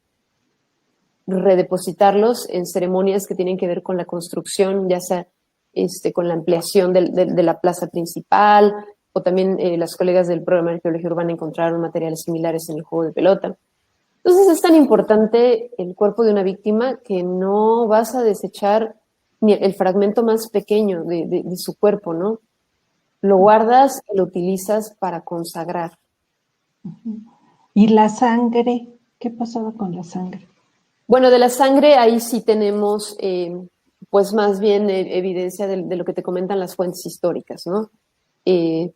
B: redepositarlos en ceremonias que tienen que ver con la construcción, ya sea con la ampliación de la plaza principal, o también las colegas del programa de arqueología urbana encontraron materiales similares en el juego de pelota. Entonces es tan importante el cuerpo de una víctima que no vas a desechar ni el fragmento más pequeño de su cuerpo, ¿no? Lo guardas y lo utilizas para consagrar.
A: ¿Y la sangre? ¿Qué pasaba con la sangre?
B: Bueno, de la sangre ahí sí tenemos, pues más bien evidencia de lo que te comentan las fuentes históricas, ¿no?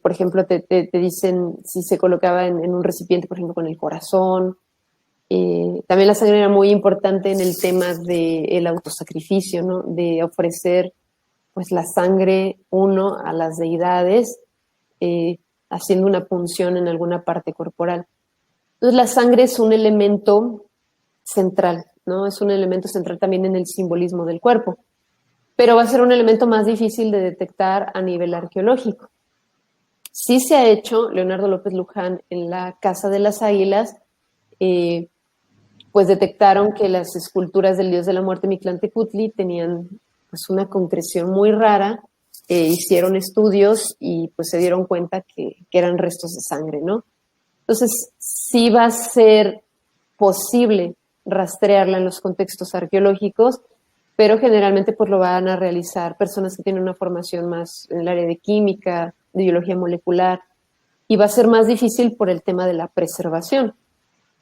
B: Por ejemplo, te dicen si se colocaba en un recipiente, por ejemplo, con el corazón. También la sangre era muy importante en el tema del autosacrificio, ¿no? De ofrecer pues la sangre uno a las deidades, haciendo una punción en alguna parte corporal. Entonces la sangre es un elemento central, ¿no? Es un elemento central también en el simbolismo del cuerpo, pero va a ser un elemento más difícil de detectar a nivel arqueológico. Sí se ha hecho, Leonardo López Luján, en la Casa de las Águilas, pues detectaron que las esculturas del dios de la muerte Mictlantecutli tenían pues una concreción muy rara, hicieron estudios y pues se dieron cuenta que eran restos de sangre, ¿no? Entonces, sí va a ser posible rastrearla en los contextos arqueológicos, pero generalmente pues lo van a realizar personas que tienen una formación más en el área de química, de biología molecular, y va a ser más difícil por el tema de la preservación.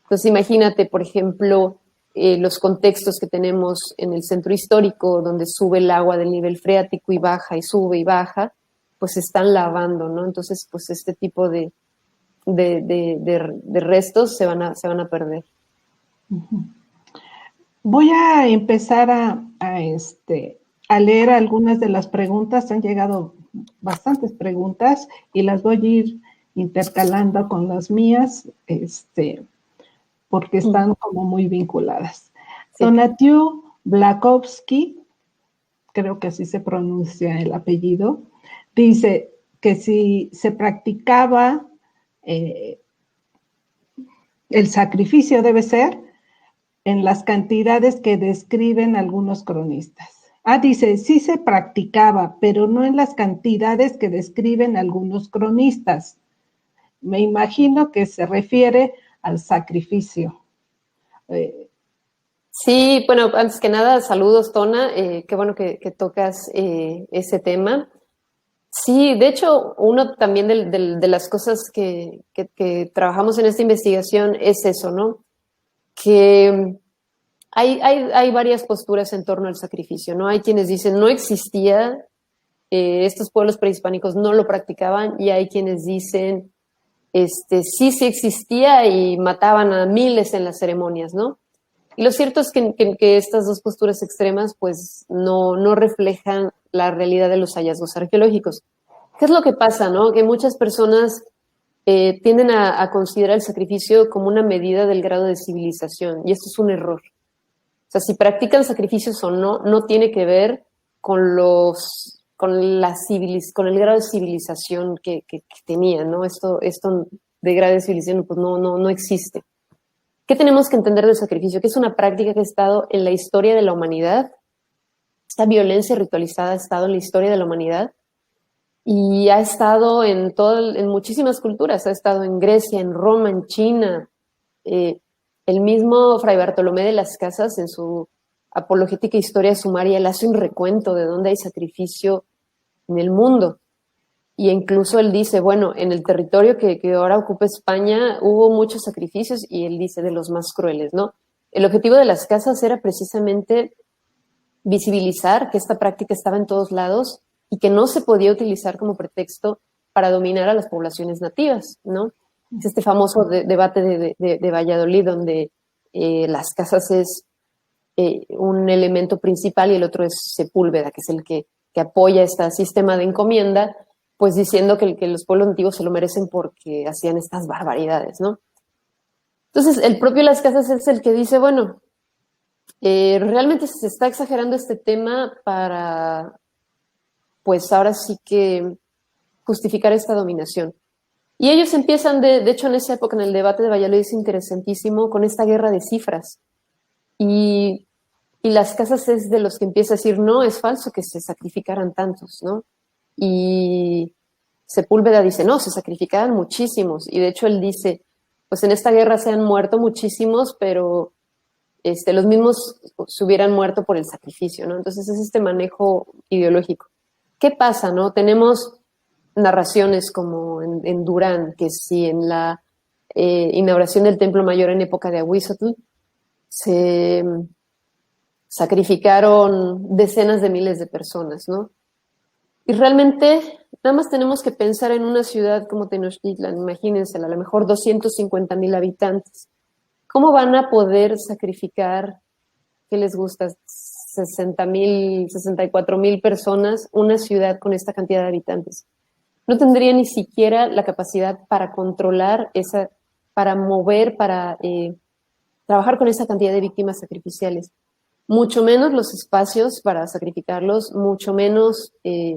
B: Entonces imagínate, por ejemplo, los contextos que tenemos en el centro histórico, donde sube el agua del nivel freático y baja y sube y baja, pues se están lavando, ¿no? Entonces, pues este tipo de restos se van a perder.
A: Voy a empezar a leer algunas de las preguntas. Han llegado bastantes preguntas y las voy a ir intercalando con las mías, porque están como muy vinculadas. Sí. Donatiu Blakowski, creo que así se pronuncia el apellido, dice que si se practicaba el sacrificio, debe ser en las cantidades que describen algunos cronistas. Dice, sí se practicaba, pero no en las cantidades que describen algunos cronistas. Me imagino que se refiere al sacrificio.
B: Sí, bueno, antes que nada, saludos, Tona. Qué bueno que tocas ese tema. Sí, de hecho, uno también de las cosas que trabajamos en esta investigación es eso, ¿no? Que hay varias posturas en torno al sacrificio, ¿no? Hay quienes dicen no existía, estos pueblos prehispánicos no lo practicaban, y hay quienes dicen sí existía y mataban a miles en las ceremonias, ¿no? Y lo cierto es que estas dos posturas extremas pues no reflejan la realidad de los hallazgos arqueológicos. ¿Qué es lo que pasa, no? Que muchas personas tienden a considerar el sacrificio como una medida del grado de civilización, y esto es un error. O sea, si practican sacrificios o no, no tiene que ver con con el grado de civilización que tenían, ¿no? Esto de grado de civilización, pues no existe. ¿Qué tenemos que entender del sacrificio? Que es una práctica que ha estado en la historia de la humanidad. Esta violencia ritualizada ha estado en la historia de la humanidad y ha estado en muchísimas culturas. Ha estado en Grecia, en Roma, en China. El mismo Fray Bartolomé de las Casas, en su Apologética Historia Sumaria, él hace un recuento de dónde hay sacrificio en el mundo. Y incluso él dice, bueno, en el territorio que ahora ocupa España hubo muchos sacrificios, y él dice de los más crueles, ¿no? El objetivo de las casas era precisamente visibilizar que esta práctica estaba en todos lados y que no se podía utilizar como pretexto para dominar a las poblaciones nativas, ¿no? Es este famoso debate de Valladolid, donde las casas es un elemento principal y el otro es Sepúlveda, que es el que apoya este sistema de encomienda, pues diciendo que los pueblos nativos se lo merecen porque hacían estas barbaridades, ¿no? Entonces, el propio Las Casas es el que dice, bueno, realmente se está exagerando este tema para, pues ahora sí que justificar esta dominación. Y ellos empiezan, de hecho, en esa época, en el debate de Valladolid, es interesantísimo, con esta guerra de cifras. Y Las Casas es de los que empieza a decir, no, es falso que se sacrificaran tantos, ¿no? Y Sepúlveda dice, no, se sacrificaban muchísimos. Y de hecho él dice, pues en esta guerra se han muerto muchísimos, pero los mismos se hubieran muerto por el sacrificio, ¿no? Entonces es este manejo ideológico. ¿Qué pasa, no? Tenemos narraciones como en Durán, que si en la inauguración del Templo Mayor en época de Ahuizotl se sacrificaron decenas de miles de personas, ¿no? Y realmente nada más tenemos que pensar en una ciudad como Tenochtitlan, imagínense, a lo mejor 250,000 habitantes. ¿Cómo van a poder sacrificar, qué les gusta, 60,000, 64,000 personas, una ciudad con esta cantidad de habitantes? No tendría ni siquiera la capacidad para controlar para mover, para trabajar con esa cantidad de víctimas sacrificiales. Mucho menos los espacios para sacrificarlos, mucho menos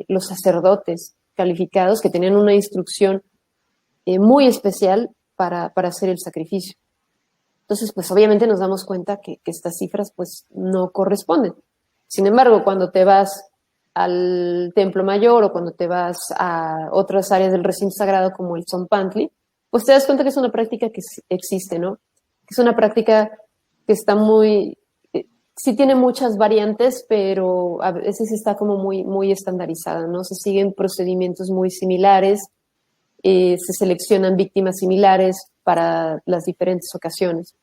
B: los sacerdotes calificados que tenían una instrucción muy especial para hacer el sacrificio. Entonces, pues obviamente nos damos cuenta que estas cifras pues no corresponden. Sin embargo, cuando te vas al Templo Mayor o cuando te vas a otras áreas del recinto sagrado como el Tzompantli, pues te das cuenta que es una práctica que existe, ¿no? Que es una práctica que está sí tiene muchas variantes, pero a veces está como muy estandarizada, ¿no? Se siguen procedimientos muy similares, se seleccionan víctimas similares para las diferentes ocasiones.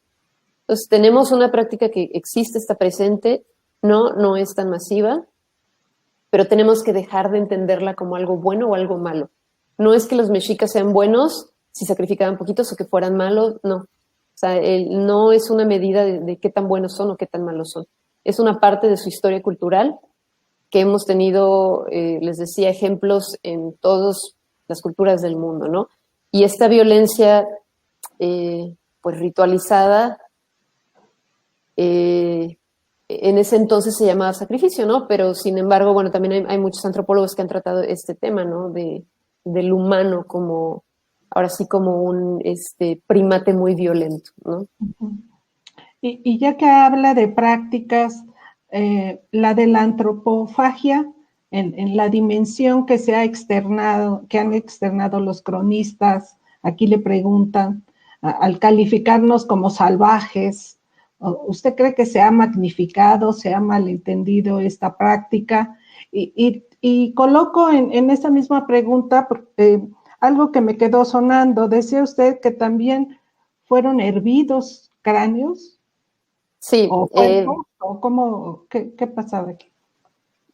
B: Entonces, tenemos una práctica que existe, está presente, no es tan masiva, pero tenemos que dejar de entenderla como algo bueno o algo malo. No es que los mexicas sean buenos si sacrificaban poquitos o que fueran malos, no. O sea, no es una medida de qué tan buenos son o qué tan malos son. Es una parte de su historia cultural que hemos tenido, les decía, ejemplos en todas las culturas del mundo, ¿no? Y esta violencia, pues ritualizada, en ese entonces se llamaba sacrificio, ¿no? Pero sin embargo, bueno, también hay muchos antropólogos que han tratado este tema, ¿no? Del humano como, ahora sí, como un primate muy violento, ¿no?
A: Y ya que habla de prácticas, la de la antropofagia, en la dimensión que se ha externado, que han externado los cronistas, aquí le preguntan, al calificarnos como salvajes, ¿usted cree que se ha magnificado, se ha malentendido esta práctica? Y coloco en esa misma pregunta algo que me quedó sonando. Decía usted que también fueron hervidos cráneos.
B: Sí.
A: ¿O cómo, qué pasaba aquí?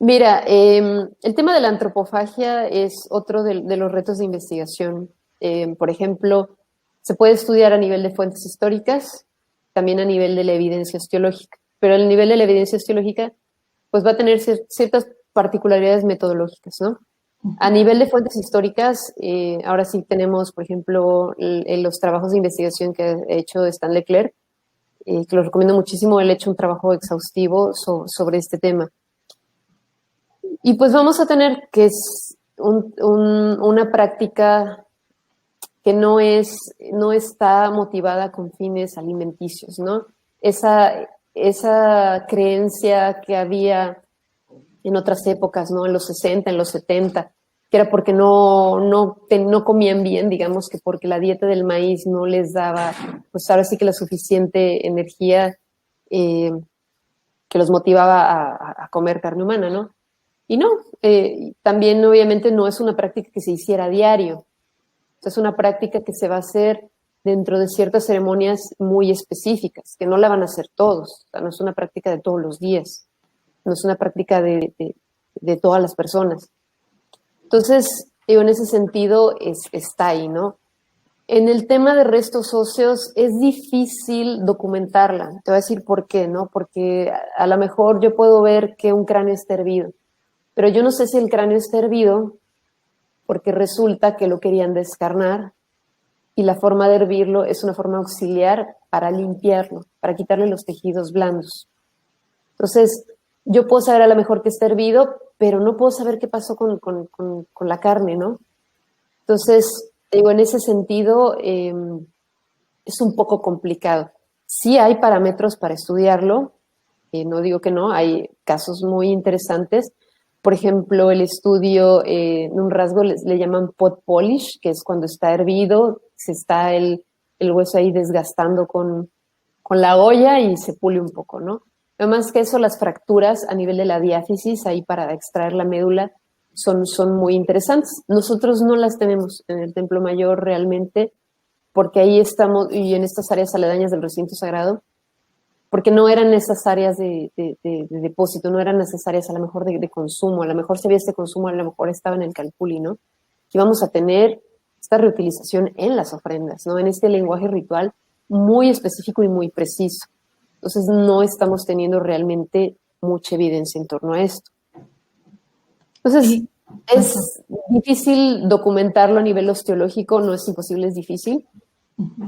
B: Mira, el tema de la antropofagia es otro de los retos de investigación. Por ejemplo, se puede estudiar a nivel de fuentes históricas, también a nivel de la evidencia osteológica, pero el nivel de la evidencia osteológica pues va a tener ciertas particularidades metodológicas, ¿no? A nivel de fuentes históricas, ahora sí tenemos, por ejemplo, los trabajos de investigación que ha hecho Stan Leclerc, que lo recomiendo muchísimo. Él ha hecho un trabajo exhaustivo sobre este tema. Y pues vamos a tener que es una práctica que no está motivada con fines alimenticios, ¿no? Esa creencia que había en otras épocas, ¿no? En los 60, en los 70, que era porque no comían bien, digamos que porque la dieta del maíz no les daba, pues ahora sí que la suficiente energía que los motivaba a comer carne humana, ¿no? Y no, también obviamente no es una práctica que se hiciera a diario, es una práctica que se va a hacer dentro de ciertas ceremonias muy específicas, que no la van a hacer todos, o sea, no es una práctica de todos los días, no es una práctica de todas las personas. Entonces, en ese sentido está ahí, ¿no? En el tema de restos óseos es difícil documentarla. Te voy a decir por qué, ¿no? Porque a lo mejor yo puedo ver que un cráneo está hervido, pero yo no sé si el cráneo está hervido porque resulta que lo querían descarnar y la forma de hervirlo es una forma auxiliar para limpiarlo, para quitarle los tejidos blandos. Entonces, yo puedo saber a lo mejor que está hervido, pero no puedo saber qué pasó con la carne, ¿no? Entonces, digo, en ese sentido, es un poco complicado. Sí hay parámetros para estudiarlo, no digo que no, hay casos muy interesantes. Por ejemplo, el estudio, un rasgo le llaman pot polish, que es cuando está hervido, se está el hueso ahí desgastando con la olla y se pule un poco, ¿no? Además que eso, las fracturas a nivel de la diáfisis, ahí para extraer la médula, son muy interesantes. Nosotros no las tenemos en el Templo Mayor realmente, porque ahí estamos, y en estas áreas aledañas del recinto sagrado, porque no eran esas áreas de depósito, no eran necesarias a lo mejor de consumo, a lo mejor si había este consumo, a lo mejor estaba en el calpuli, ¿no? Y vamos a tener esta reutilización en las ofrendas, ¿no? En este lenguaje ritual muy específico y muy preciso. Entonces no estamos teniendo realmente mucha evidencia en torno a esto. Entonces, es difícil documentarlo a nivel osteológico, no es imposible, es difícil.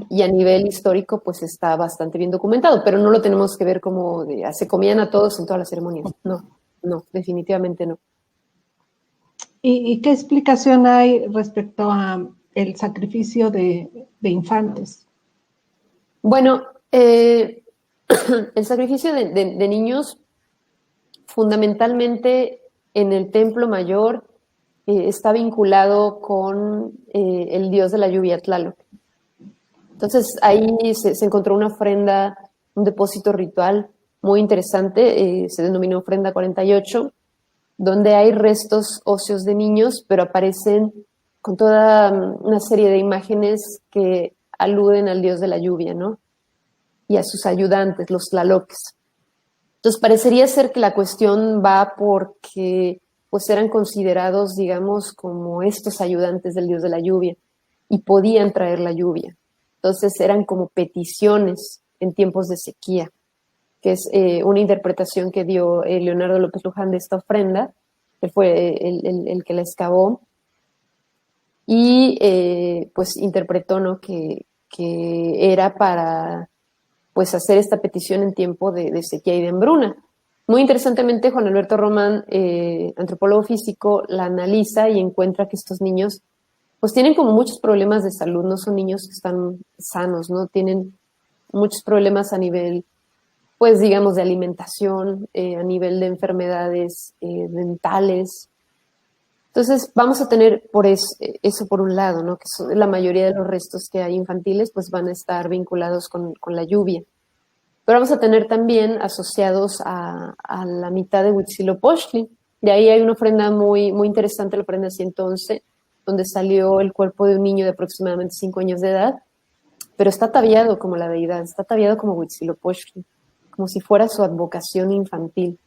B: Y a nivel histórico, pues está bastante bien documentado, pero no lo tenemos que ver como se comían a todos en todas las ceremonias. No, definitivamente no.
A: ¿Y qué explicación hay respecto a el sacrificio de infantes?
B: Bueno, el sacrificio de niños, fundamentalmente en el Templo Mayor, está vinculado con el dios de la lluvia, Tlaloc. Entonces ahí se encontró una ofrenda, un depósito ritual muy interesante, se denominó ofrenda 48, donde hay restos óseos de niños, pero aparecen con toda una serie de imágenes que aluden al dios de la lluvia, ¿no? Y a sus ayudantes, los tlaloques. Entonces parecería ser que la cuestión va porque pues eran considerados, digamos, como estos ayudantes del dios de la lluvia y podían traer la lluvia. Entonces eran como peticiones en tiempos de sequía, que es una interpretación que dio Leonardo López Luján de esta ofrenda, que fue el que la excavó, y pues interpretó, ¿no? que era para pues hacer esta petición en tiempo de sequía y de hambruna. Muy interesantemente, Juan Alberto Román, antropólogo físico, la analiza y encuentra que estos niños pues tienen como muchos problemas de salud, no son niños que están sanos, ¿no? Tienen muchos problemas a nivel, pues digamos, de alimentación, a nivel de enfermedades dentales. Entonces vamos a tener por eso por un lado, ¿no? Que la mayoría de los restos que hay infantiles pues van a estar vinculados con la lluvia. Pero vamos a tener también asociados a la mitad de Huitzilopochtli. De ahí hay una ofrenda muy, muy interesante, la ofrenda 111, donde salió el cuerpo de un niño de aproximadamente 5 años de edad, pero está ataviado como la deidad, está ataviado como Huitzilopochtli, como si fuera su advocación infantil.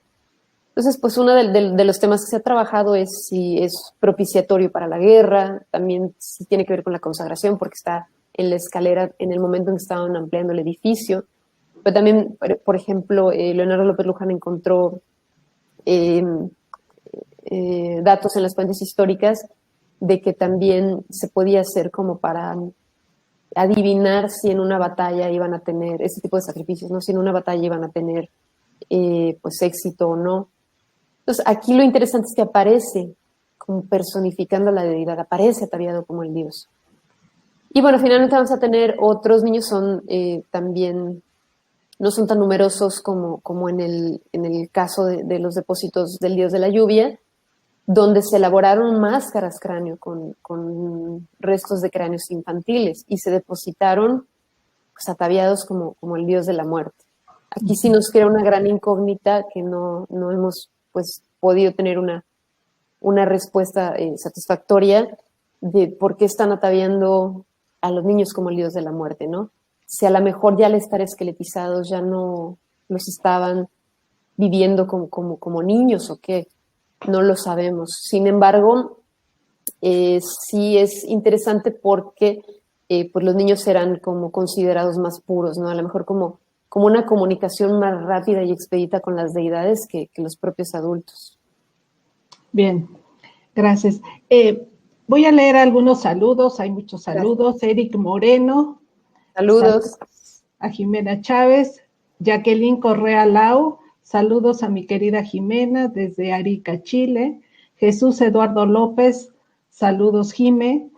B: Entonces, pues uno de los temas que se ha trabajado es si es propiciatorio para la guerra, también si tiene que ver con la consagración, porque está en la escalera en el momento en que estaban ampliando el edificio. Pero también, por ejemplo, Leonardo López Luján encontró datos en las fuentes históricas de que también se podía hacer como para adivinar si en una batalla iban a tener ese tipo de sacrificios, ¿no? Si en una batalla iban a tener pues éxito o no. Entonces, aquí lo interesante es que aparece como personificando a la deidad, aparece ataviado como el dios. Y bueno, finalmente vamos a tener otros niños, son también, no son tan numerosos como en el caso de los depósitos del dios de la lluvia, donde se elaboraron máscaras cráneo con restos de cráneos infantiles y se depositaron pues, ataviados como el dios de la muerte. Aquí sí nos crea una gran incógnita que no hemos pues, podido tener una respuesta satisfactoria de por qué están ataviando a los niños como el dios de la muerte, ¿no? Si a lo mejor ya al estar esqueletizados ya no los estaban viviendo como niños o qué, no lo sabemos. Sin embargo, sí es interesante porque pues los niños eran como considerados más puros, ¿no? A lo mejor como una comunicación más rápida y expedita con las deidades que los propios adultos.
A: Bien, gracias. Voy a leer algunos saludos, hay muchos saludos. Gracias. Eric Moreno.
B: Saludos.
A: A Jimena Chávez. Jacqueline Correa Lau. Saludos a mi querida Jimena desde Arica, Chile. Jesús Eduardo López. Saludos, Jime.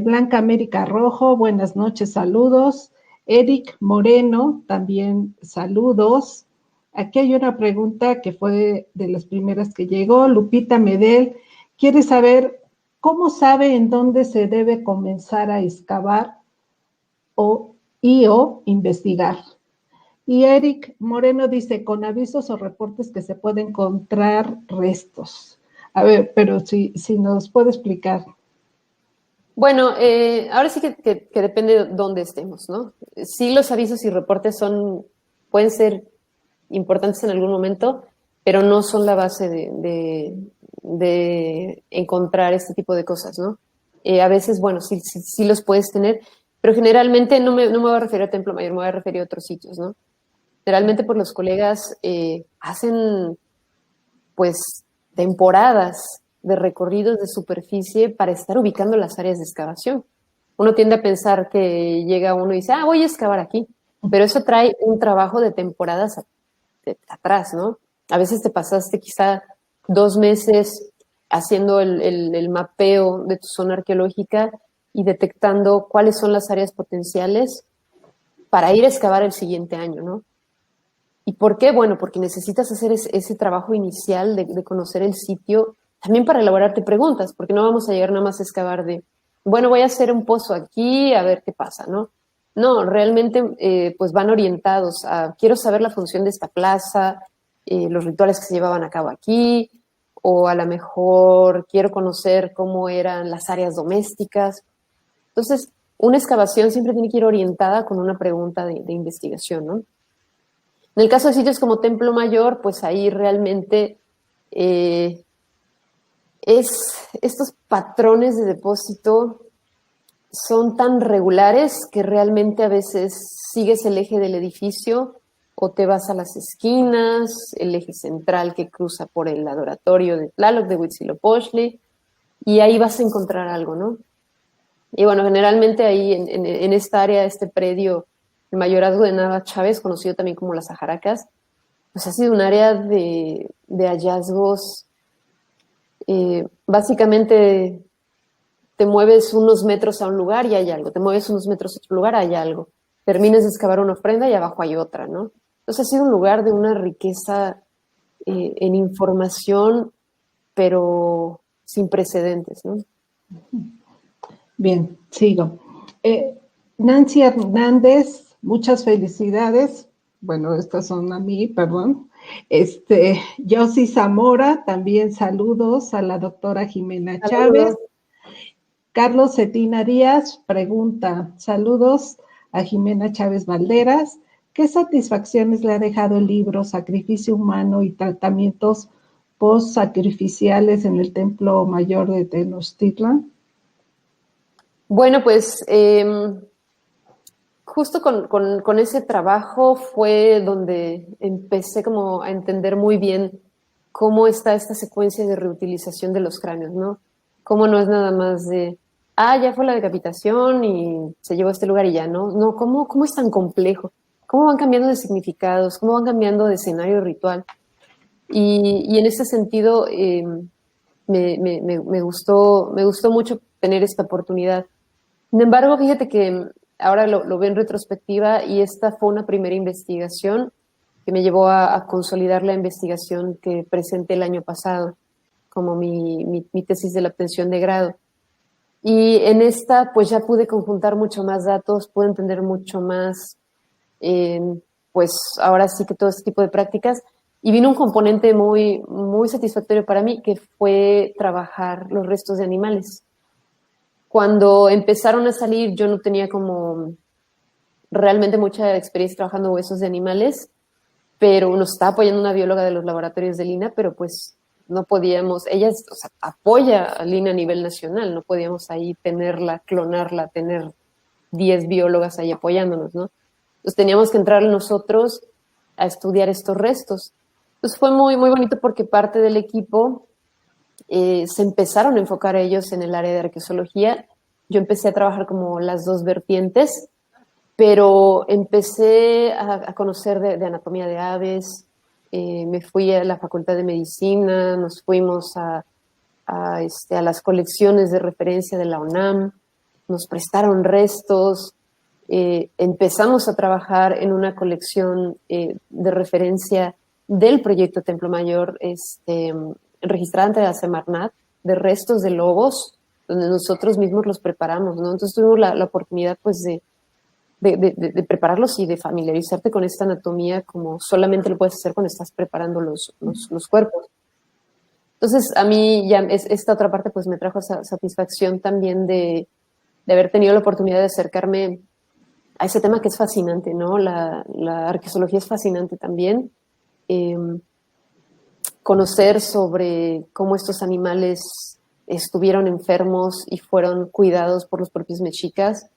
A: Blanca América Rojo. Buenas noches, saludos. Eric Moreno, también saludos. Aquí hay una pregunta que fue de las primeras que llegó. Lupita Medel quiere saber cómo sabe en dónde se debe comenzar a excavar o investigar. Y Eric Moreno dice, con avisos o reportes que se puede encontrar restos. A ver, pero si nos puede explicar.
B: Bueno, ahora sí que depende de dónde estemos, ¿no? Sí, los avisos y reportes pueden ser importantes en algún momento, pero no son la base de encontrar este tipo de cosas, ¿no? A veces, bueno, sí los puedes tener, pero generalmente no me voy a referir a Templo Mayor, me voy a referir a otros sitios, ¿no? Generalmente por los colegas hacen, pues, temporadas de recorridos de superficie para estar ubicando las áreas de excavación. Uno tiende a pensar que llega uno y dice, voy a excavar aquí, pero eso trae un trabajo de temporadas atrás, ¿no? A veces te pasaste quizá 2 meses haciendo el mapeo de tu zona arqueológica y detectando cuáles son las áreas potenciales para ir a excavar el siguiente año, ¿no? ¿Y por qué? Bueno, porque necesitas hacer ese trabajo inicial de conocer el sitio, también para elaborarte preguntas, porque no vamos a llegar nada más a excavar bueno, voy a hacer un pozo aquí, a ver qué pasa, ¿no? No, realmente pues van orientados a, quiero saber la función de esta plaza, los rituales que se llevaban a cabo aquí, o a lo mejor quiero conocer cómo eran las áreas domésticas. Entonces, una excavación siempre tiene que ir orientada con una pregunta de investigación, ¿no? En el caso de sitios como Templo Mayor, pues ahí realmente estos patrones de depósito son tan regulares que realmente a veces sigues el eje del edificio o te vas a las esquinas, el eje central que cruza por el adoratorio de Tlaloc de Huitzilopochtli, y ahí vas a encontrar algo, ¿no? Y bueno, generalmente ahí en esta área, este predio, el mayorazgo de Nava Chávez, conocido también como las Ajaracas, pues ha sido un área de hallazgos. Básicamente te mueves unos metros a un lugar y hay algo, te mueves unos metros a otro lugar, hay algo. Terminas de excavar una ofrenda y abajo hay otra, ¿no? Entonces ha sido un lugar de una riqueza en información, pero sin precedentes, ¿no?
A: Bien, sigo. Nancy Hernández, muchas felicidades. Bueno, estas son a mí, perdón. Yossi Zamora, también saludos a la doctora Jimena Chávez. Carlos Cetina Díaz pregunta, saludos a Jimena Chávez Valderas. ¿Qué satisfacciones le ha dejado el libro Sacrificio Humano y Tratamientos Post-Sacrificiales en el Templo Mayor de Tenochtitlan?
B: Bueno, pues justo con ese trabajo fue donde empecé como a entender muy bien cómo está esta secuencia de reutilización de los cráneos, ¿no? Cómo no es nada más de ya fue la decapitación y se llevó a este lugar y ya, ¿no? No, ¿cómo es tan complejo? ¿Cómo van cambiando de significados? ¿Cómo van cambiando de escenario ritual? Y en ese sentido, me gustó mucho tener esta oportunidad. Sin embargo, fíjate que ahora lo veo en retrospectiva y esta fue una primera investigación que me llevó a consolidar la investigación que presenté el año pasado como mi tesis de la obtención de grado. Y en esta, pues ya pude conjuntar mucho más datos, pude entender mucho más, eh, pues ahora sí que todo este tipo de prácticas. Y vino un componente muy satisfactorio para mí, que fue trabajar los restos de animales. Cuando empezaron a salir, yo no tenía como realmente mucha experiencia trabajando huesos de animales, pero nos está apoyando una bióloga de los laboratorios de Lina, pero pues no podíamos, ella o sea, apoya a Lina a nivel nacional, no podíamos ahí tenerla, clonarla, tener 10 biólogas ahí apoyándonos, ¿no? Entonces teníamos que entrar nosotros a estudiar estos restos. Entonces fue muy bonito porque parte del equipo se empezaron a enfocar ellos en el área de arqueología. Yo empecé a trabajar como las dos vertientes, pero empecé a conocer de anatomía de aves, me fui a la Facultad de Medicina, nos fuimos a las colecciones de referencia de la UNAM, nos prestaron restos, empezamos a trabajar en una colección de referencia del proyecto Templo Mayor, registrada ante la Semarnat, de restos de lobos, donde nosotros mismos los preparamos, ¿no? Entonces tuvimos la oportunidad, pues, de prepararlos y de familiarizarte con esta anatomía como solamente lo puedes hacer cuando estás preparando los cuerpos. Entonces, a mí ya esta otra parte pues me trajo esa satisfacción también de haber tenido la oportunidad de acercarme a ese tema que es fascinante, ¿no? La arqueología es fascinante también. Conocer sobre cómo estos animales estuvieron enfermos y fueron cuidados por los propios mexicas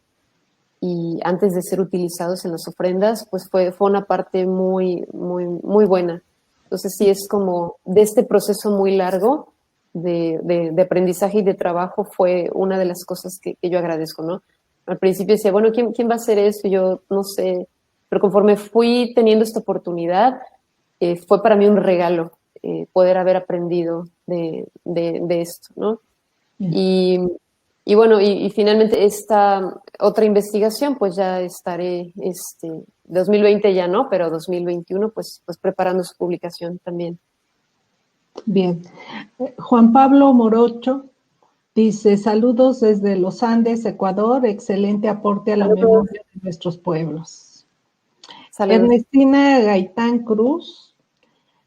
B: y antes de ser utilizados en las ofrendas, pues fue una parte muy buena. Entonces sí es como de este proceso muy largo de aprendizaje y de trabajo fue una de las cosas que yo agradezco, ¿no? Al principio decía, bueno, ¿quién va a hacer esto? Yo no sé, pero conforme fui teniendo esta oportunidad, fue para mí un regalo poder haber aprendido de esto, ¿no? Y, y bueno, y finalmente esta otra investigación, pues ya estaré, 2020 ya no, pero 2021, pues preparando su publicación también.
A: Bien. Juan Pablo Morocho dice, saludos desde los Andes, Ecuador, excelente aporte a la memoria de nuestros pueblos.
B: Saludos.
A: Ernestina Gaitán Cruz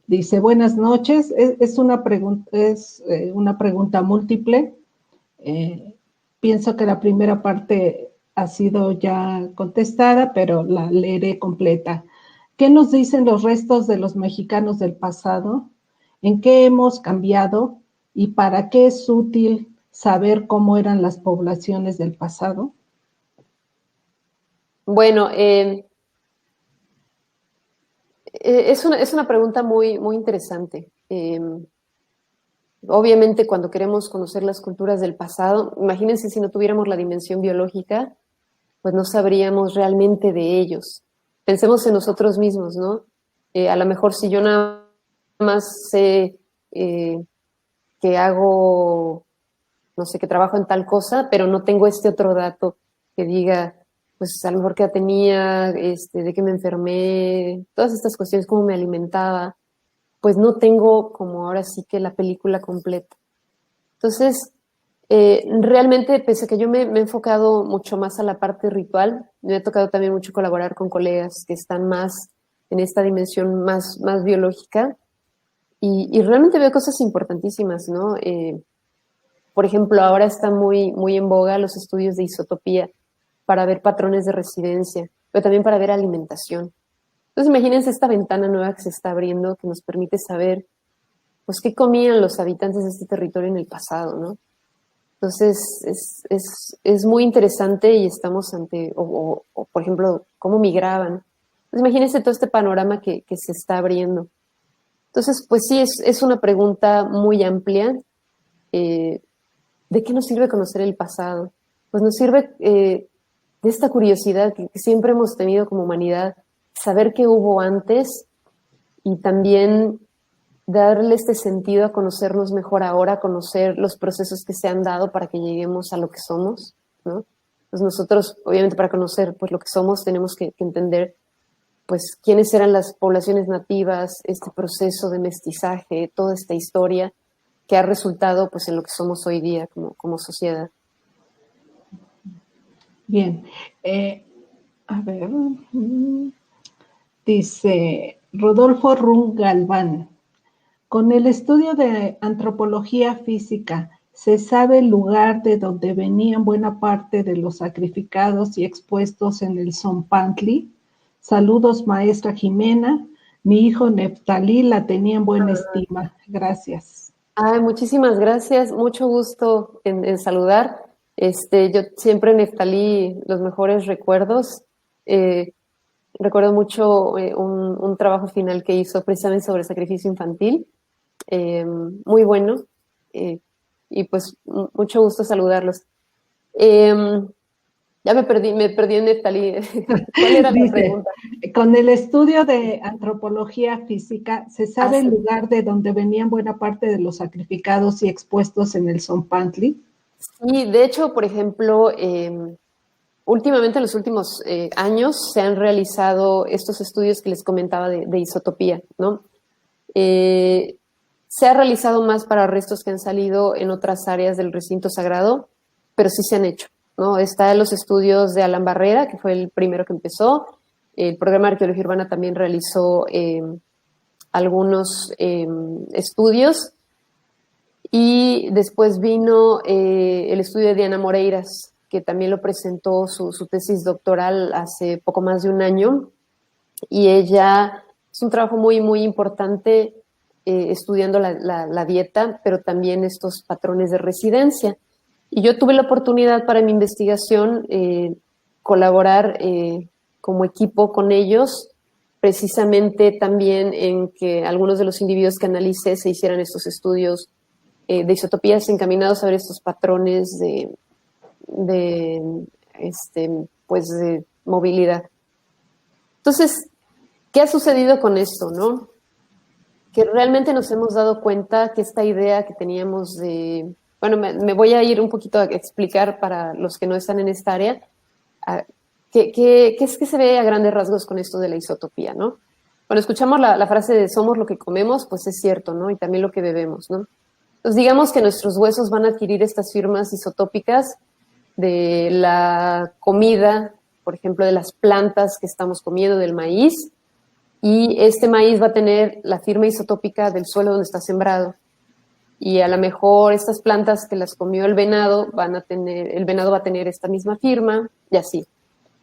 A: dice, buenas noches, es una pregunta múltiple. Pienso que la primera parte ha sido ya contestada, pero la leeré completa. ¿Qué nos dicen los restos de los mexicanos del pasado? ¿En qué hemos cambiado? ¿Y para qué es útil saber cómo eran las poblaciones del pasado?
B: Bueno, es una pregunta muy interesante. Obviamente, cuando queremos conocer las culturas del pasado, imagínense si no tuviéramos la dimensión biológica, pues no sabríamos realmente de ellos. Pensemos en nosotros mismos, ¿no? A lo mejor si yo nada más sé que hago, no sé, que trabajo en tal cosa, pero no tengo este otro dato que diga, pues a lo mejor qué edad tenía, de qué me enfermé, todas estas cuestiones, cómo me alimentaba, pues no tengo como ahora sí que la película completa. Entonces, realmente, pese a que yo me he enfocado mucho más a la parte ritual, me ha tocado también mucho colaborar con colegas que están más en esta dimensión más biológica y realmente veo cosas importantísimas, ¿no? Por ejemplo, ahora está muy en boga los estudios de isotopía para ver patrones de residencia, pero también para ver alimentación. Entonces, imagínense esta ventana nueva que se está abriendo que nos permite saber, pues, qué comían los habitantes de este territorio en el pasado, ¿no? Entonces, es muy interesante y estamos ante, por ejemplo, cómo migraban. Entonces, imagínense todo este panorama que se está abriendo. Entonces, pues sí, es una pregunta muy amplia. ¿De qué nos sirve conocer el pasado? pues nos sirve de esta curiosidad que siempre hemos tenido como humanidad, saber qué hubo antes y también darle este sentido a conocernos mejor ahora, conocer los procesos que se han dado para que lleguemos a lo que somos, ¿no? Pues nosotros, obviamente, para conocer pues, lo que somos, tenemos que entender pues quiénes eran las poblaciones nativas, este proceso de mestizaje, toda esta historia que ha resultado pues en lo que somos hoy día como sociedad.
A: Bien. A ver. Dice Rodolfo Run Galván. Con el estudio de antropología física, ¿se sabe el lugar de donde venían buena parte de los sacrificados y expuestos en el Zompantli? Saludos, maestra Jimena. Mi hijo Neftalí la tenía en buena estima. Gracias.
B: Ay, muchísimas gracias. Mucho gusto en saludar. Yo siempre, Neftalí, los mejores recuerdos. Recuerdo mucho un trabajo final que hizo precisamente sobre sacrificio infantil. Muy bueno. Y pues mucho gusto saludarlos. Ya me perdí en Neftalí. ¿Cuál era la pregunta?
A: Con el estudio de antropología física, ¿se sabe el lugar de donde venían buena parte de los sacrificados y expuestos en el Zompantli?
B: Sí, de hecho, por ejemplo, últimamente en los últimos años se han realizado estos estudios que les comentaba de isotopía, ¿no? Se ha realizado más para restos que han salido en otras áreas del recinto sagrado, pero sí se han hecho, ¿no? Están los estudios de Alan Barrera, que fue el primero que empezó. El programa de arqueología urbana también realizó algunos estudios. Y después vino el estudio de Diana Moreiras, que también lo presentó su tesis doctoral hace poco más de un año. Y ella es un trabajo muy, muy importante estudiando la dieta, pero también estos patrones de residencia. Y yo tuve la oportunidad para mi investigación colaborar como equipo con ellos, precisamente también en que algunos de los individuos que analicé se hicieran estos estudios de isotopías encaminados a ver estos patrones pues de movilidad. Entonces, ¿qué ha sucedido con esto, no? Que realmente nos hemos dado cuenta que esta idea que teníamos de... Bueno, me voy a ir un poquito a explicar para los que no están en esta área qué es que se ve a grandes rasgos con esto de la isotopía, ¿no? Cuando escuchamos la frase de somos lo que comemos, pues es cierto, ¿no? Y también lo que bebemos, ¿no? Entonces, digamos que nuestros huesos van a adquirir estas firmas isotópicas de la comida, por ejemplo, de las plantas que estamos comiendo, del maíz, y este maíz va a tener la firma isotópica del suelo donde está sembrado. Y a lo mejor estas plantas que las comió el venado el venado va a tener esta misma firma, y así.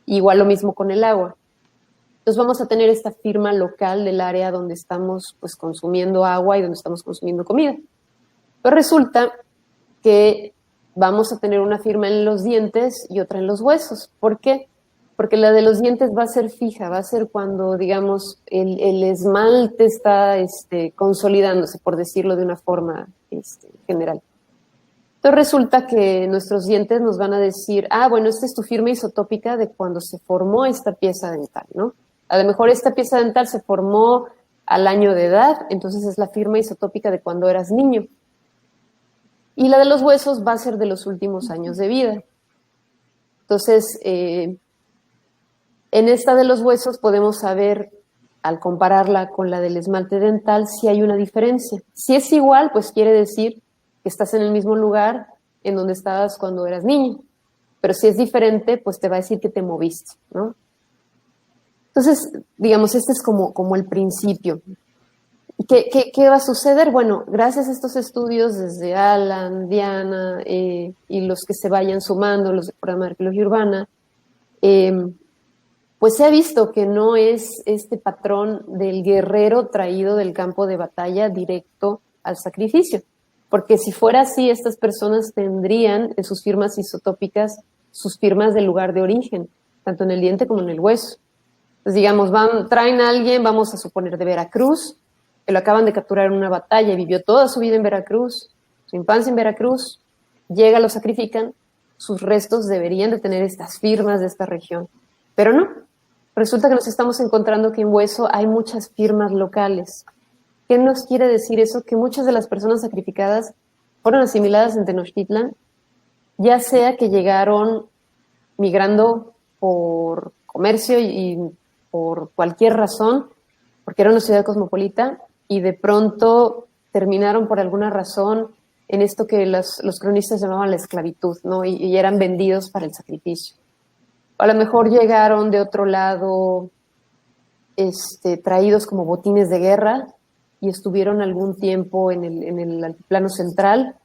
B: Igual lo mismo con el agua. Entonces vamos a tener esta firma local del área donde estamos pues consumiendo agua y donde estamos consumiendo comida. Pero resulta que vamos a tener una firma en los dientes y otra en los huesos. ¿Por qué? Porque la de los dientes va a ser fija, va a ser cuando, digamos, el esmalte está consolidándose, por decirlo de una forma general. Entonces resulta que nuestros dientes nos van a decir, bueno, esta es tu firma isotópica de cuando se formó esta pieza dental, ¿no? A lo mejor esta pieza dental se formó al año de edad, entonces es la firma isotópica de cuando eras niño. Y la de los huesos va a ser de los últimos años de vida. Entonces, en esta de los huesos podemos saber, al compararla con la del esmalte dental, si hay una diferencia. Si es igual, pues quiere decir que estás en el mismo lugar en donde estabas cuando eras niño. Pero si es diferente, pues te va a decir que te moviste, ¿no? Entonces, digamos, este es como el principio. ¿Qué va a suceder? Bueno, gracias a estos estudios desde Alan, Diana y los que se vayan sumando, los del programa de arqueología urbana, pues se ha visto que no es este patrón del guerrero traído del campo de batalla directo al sacrificio, porque si fuera así, estas personas tendrían en sus firmas isotópicas sus firmas del lugar de origen, tanto en el diente como en el hueso. Entonces, digamos, traen a alguien, vamos a suponer de Veracruz, que lo acaban de capturar en una batalla y vivió toda su vida en Veracruz, su infancia en Veracruz, llega, lo sacrifican, sus restos deberían de tener estas firmas de esta región. Pero no, resulta que nos estamos encontrando que en Hueso hay muchas firmas locales. ¿Qué nos quiere decir eso? Que muchas de las personas sacrificadas fueron asimiladas en Tenochtitlan, ya sea que llegaron migrando por comercio y por cualquier razón, porque era una ciudad cosmopolita, y de pronto terminaron por alguna razón en esto que los cronistas llamaban la esclavitud, ¿no? Y eran vendidos para el sacrificio. A lo mejor llegaron de otro lado, traídos como botines de guerra, y estuvieron algún tiempo en el altiplano central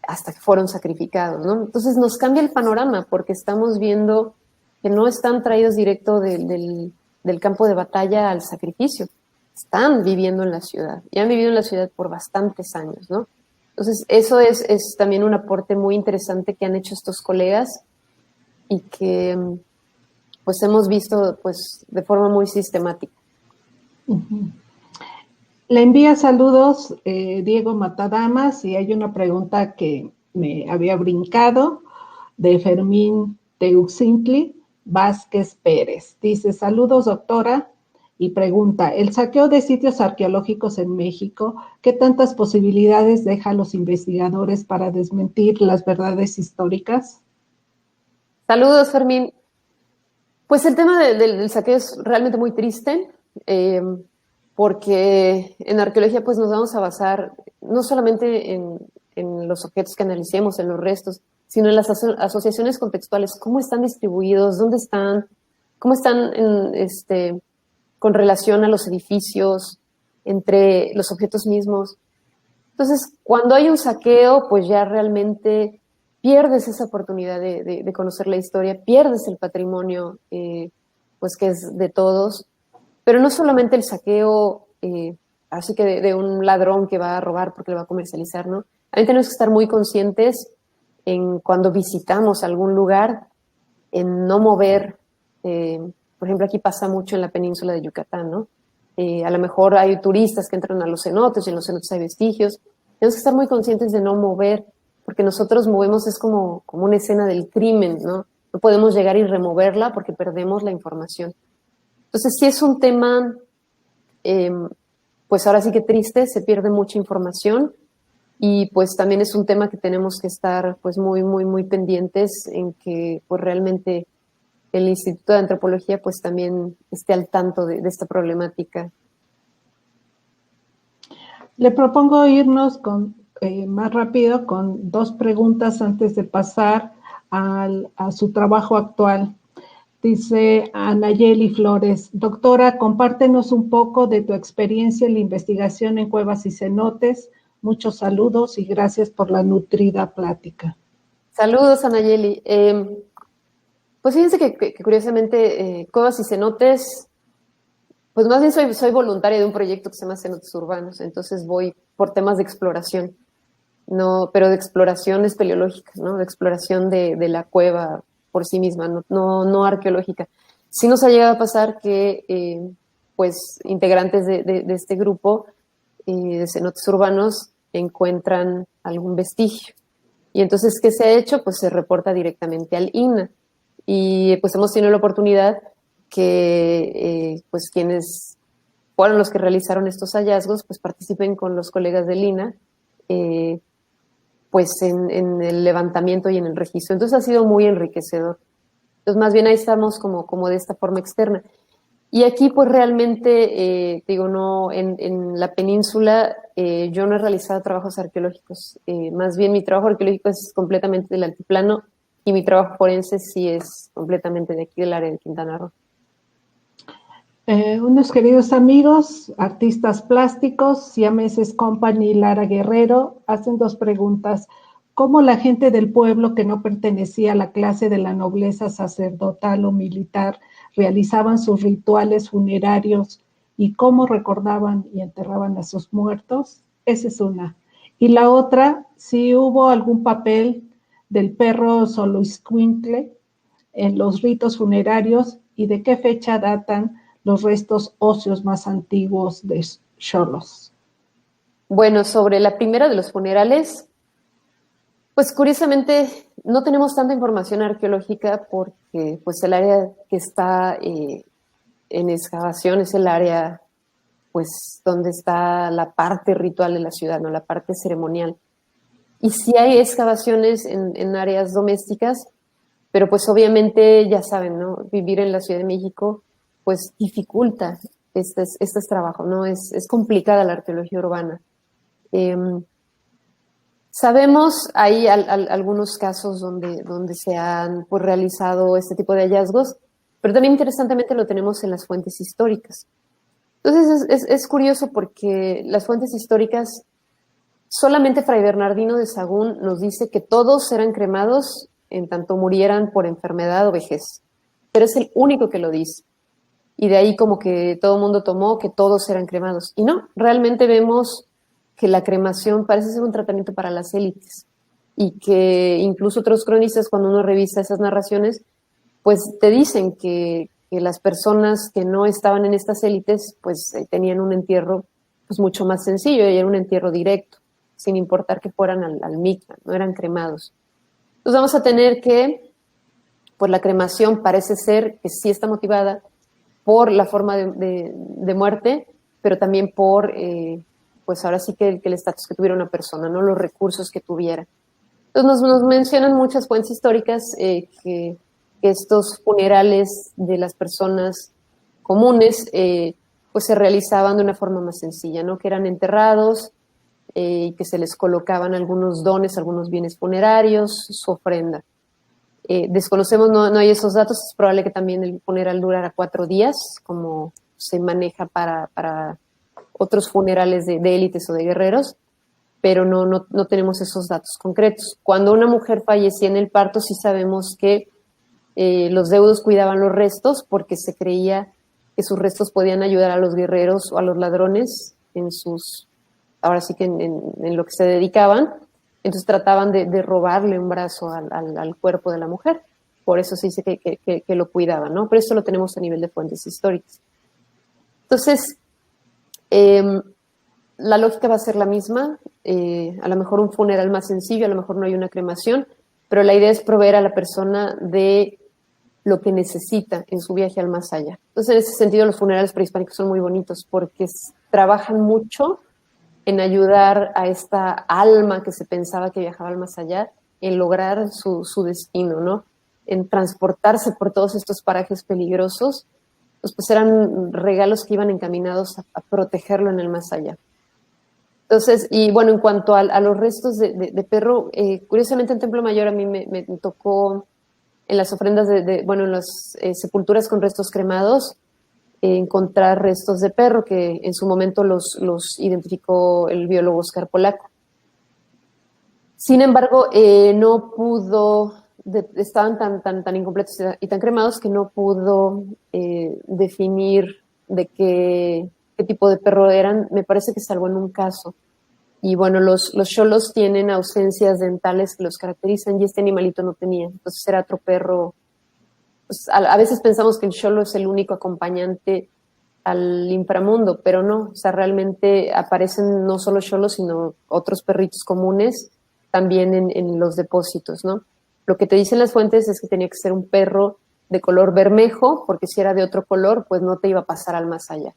B: hasta que fueron sacrificados, ¿no? Entonces nos cambia el panorama porque estamos viendo que no están traídos directo del campo de batalla al sacrificio, están viviendo en la ciudad y han vivido en la ciudad por bastantes años, ¿no? Entonces eso es también un aporte muy interesante que han hecho estos colegas y que pues hemos visto pues de forma muy sistemática.
A: Uh-huh. Le envía saludos Diego Matadamas y hay una pregunta que me había brincado de Fermín Teuxintli Vázquez Pérez. Dice, saludos doctora, y pregunta, ¿el saqueo de sitios arqueológicos en México, qué tantas posibilidades deja a los investigadores para desmentir las verdades históricas?
B: Saludos, Fermín. Pues el tema del saqueo es realmente muy triste, porque en arqueología pues nos vamos a basar no solamente en los objetos que analicemos, en los restos, sino en las asociaciones contextuales, cómo están distribuidos, dónde están, cómo están con relación a los edificios, entre los objetos mismos. Entonces, cuando hay un saqueo, pues ya realmente pierdes esa oportunidad de conocer la historia, pierdes el patrimonio, pues que es de todos. Pero no solamente el saqueo, así que de un ladrón que va a robar porque lo va a comercializar, ¿no? También tenemos que estar muy conscientes en cuando visitamos algún lugar, en no mover, por ejemplo, aquí pasa mucho en la península de Yucatán, ¿no? A lo mejor hay turistas que entran a los cenotes y en los cenotes hay vestigios. Tenemos que estar muy conscientes de no mover, porque nosotros movemos es como una escena del crimen, ¿no? No podemos llegar y removerla porque perdemos la información. Entonces, sí es un tema, pues ahora sí que triste, se pierde mucha información y pues también es un tema que tenemos que estar pues muy, muy, muy pendientes en que pues realmente el Instituto de Antropología pues también esté al tanto de esta problemática.
A: Le propongo irnos más rápido con dos preguntas antes de pasar a su trabajo actual. Dice Anayeli Flores, doctora, compártenos un poco de tu experiencia en la investigación en cuevas y cenotes. Muchos saludos y gracias por la nutrida plática.
B: Saludos, Anayeli. Pues fíjense que curiosamente cuevas y cenotes, pues más bien soy voluntaria de un proyecto que se llama Cenotes Urbanos, entonces voy por temas de exploración, no, pero de exploración espeleológica, ¿no? De exploración de la cueva por sí misma, no arqueológica. Sí nos ha llegado a pasar que pues integrantes de este grupo de cenotes urbanos encuentran algún vestigio. Y entonces, ¿qué se ha hecho? Pues se reporta directamente al INAH. Y pues hemos tenido la oportunidad que pues quienes fueron los que realizaron estos hallazgos, pues participen con los colegas del INAH, pues en el levantamiento y en el registro. Entonces ha sido muy enriquecedor. Entonces más bien ahí estamos como de esta forma externa. Y aquí pues realmente, digo, no, en la península yo no he realizado trabajos arqueológicos. Más bien mi trabajo arqueológico es completamente del altiplano y mi trabajo forense sí es completamente de aquí del área de Quintana Roo.
A: Unos queridos amigos, artistas plásticos, Siameses Company, Lara Guerrero, hacen dos preguntas. ¿Cómo la gente del pueblo que no pertenecía a la clase de la nobleza sacerdotal o militar realizaban sus rituales funerarios y cómo recordaban y enterraban a sus muertos? Esa es una. Y la otra, si hubo algún papel del perro Xoloitzcuintle en los ritos funerarios y de qué fecha datan los restos óseos más antiguos de Xolos.
B: Bueno, sobre la primera de los funerales, pues curiosamente no tenemos tanta información arqueológica porque pues el área que está en excavación es el área pues donde está la parte ritual de la ciudad, ¿no? La parte ceremonial. Y sí hay excavaciones en áreas domésticas, pero pues obviamente ya saben, ¿no? Vivir en la Ciudad de México pues dificulta este trabajo, ¿no? Es complicada la arqueología urbana. Sabemos, hay algunos casos donde se han pues, realizado este tipo de hallazgos, pero también interesantemente lo tenemos en las fuentes históricas. Entonces es curioso porque las fuentes históricas, solamente Fray Bernardino de Sahagún nos dice que todos eran cremados en tanto murieran por enfermedad o vejez, pero es el único que lo dice. Y de ahí como que todo el mundo tomó que todos eran cremados. Y no, realmente vemos que la cremación parece ser un tratamiento para las élites y que incluso otros cronistas, cuando uno revisa esas narraciones, pues te dicen que las personas que no estaban en estas élites, pues tenían un entierro pues mucho más sencillo y era un entierro directo, sin importar que fueran al micra, no eran cremados. Entonces vamos a tener que, pues la cremación parece ser que sí está motivada por la forma de muerte, pero también por, pues ahora sí que el estatus que tuviera una persona, ¿no? Los recursos que tuviera. Entonces nos mencionan muchas fuentes históricas que estos funerales de las personas comunes pues se realizaban de una forma más sencilla, ¿no? Que eran enterrados y que se les colocaban algunos dones, algunos bienes funerarios, su ofrenda. Desconocemos, no hay esos datos, es probable que también el funeral durara 4 días, como se maneja para otros funerales de élites o de guerreros, pero no tenemos esos datos concretos. Cuando una mujer fallecía en el parto, sí sabemos que los deudos cuidaban los restos porque se creía que sus restos podían ayudar a los guerreros o a los ladrones ahora sí que en lo que se dedicaban. Entonces trataban de robarle un brazo al cuerpo de la mujer. Por eso se dice que lo cuidaban, ¿no? Pero eso lo tenemos a nivel de fuentes históricas. Entonces, la lógica va a ser la misma. A lo mejor un funeral más sencillo, a lo mejor no hay una cremación, pero la idea es proveer a la persona de lo que necesita en su viaje al más allá. Entonces, en ese sentido, los funerales prehispánicos son muy bonitos porque trabajan mucho en ayudar a esta alma que se pensaba que viajaba al más allá, en lograr su destino, ¿no? En transportarse por todos estos parajes peligrosos, pues eran regalos que iban encaminados a protegerlo en el más allá. Entonces, y bueno, en cuanto a los restos de perro, curiosamente en Templo Mayor a mí me tocó en las ofrendas bueno, en las sepulturas con restos cremados, encontrar restos de perro que en su momento los identificó el biólogo Oscar Polaco. Sin embargo, no pudo, estaban tan incompletos y tan cremados que no pudo definir de qué tipo de perro eran. Me parece que salvo en un caso. Y bueno, los xolos tienen ausencias dentales que los caracterizan y este animalito no tenía. Entonces era otro perro. Pues a veces pensamos que el xolo es el único acompañante al inframundo, pero no. O sea, realmente aparecen no solo xolos, sino otros perritos comunes también en los depósitos, ¿no? Lo que te dicen las fuentes es que tenía que ser un perro de color bermejo, porque si era de otro color, pues no te iba a pasar al más allá.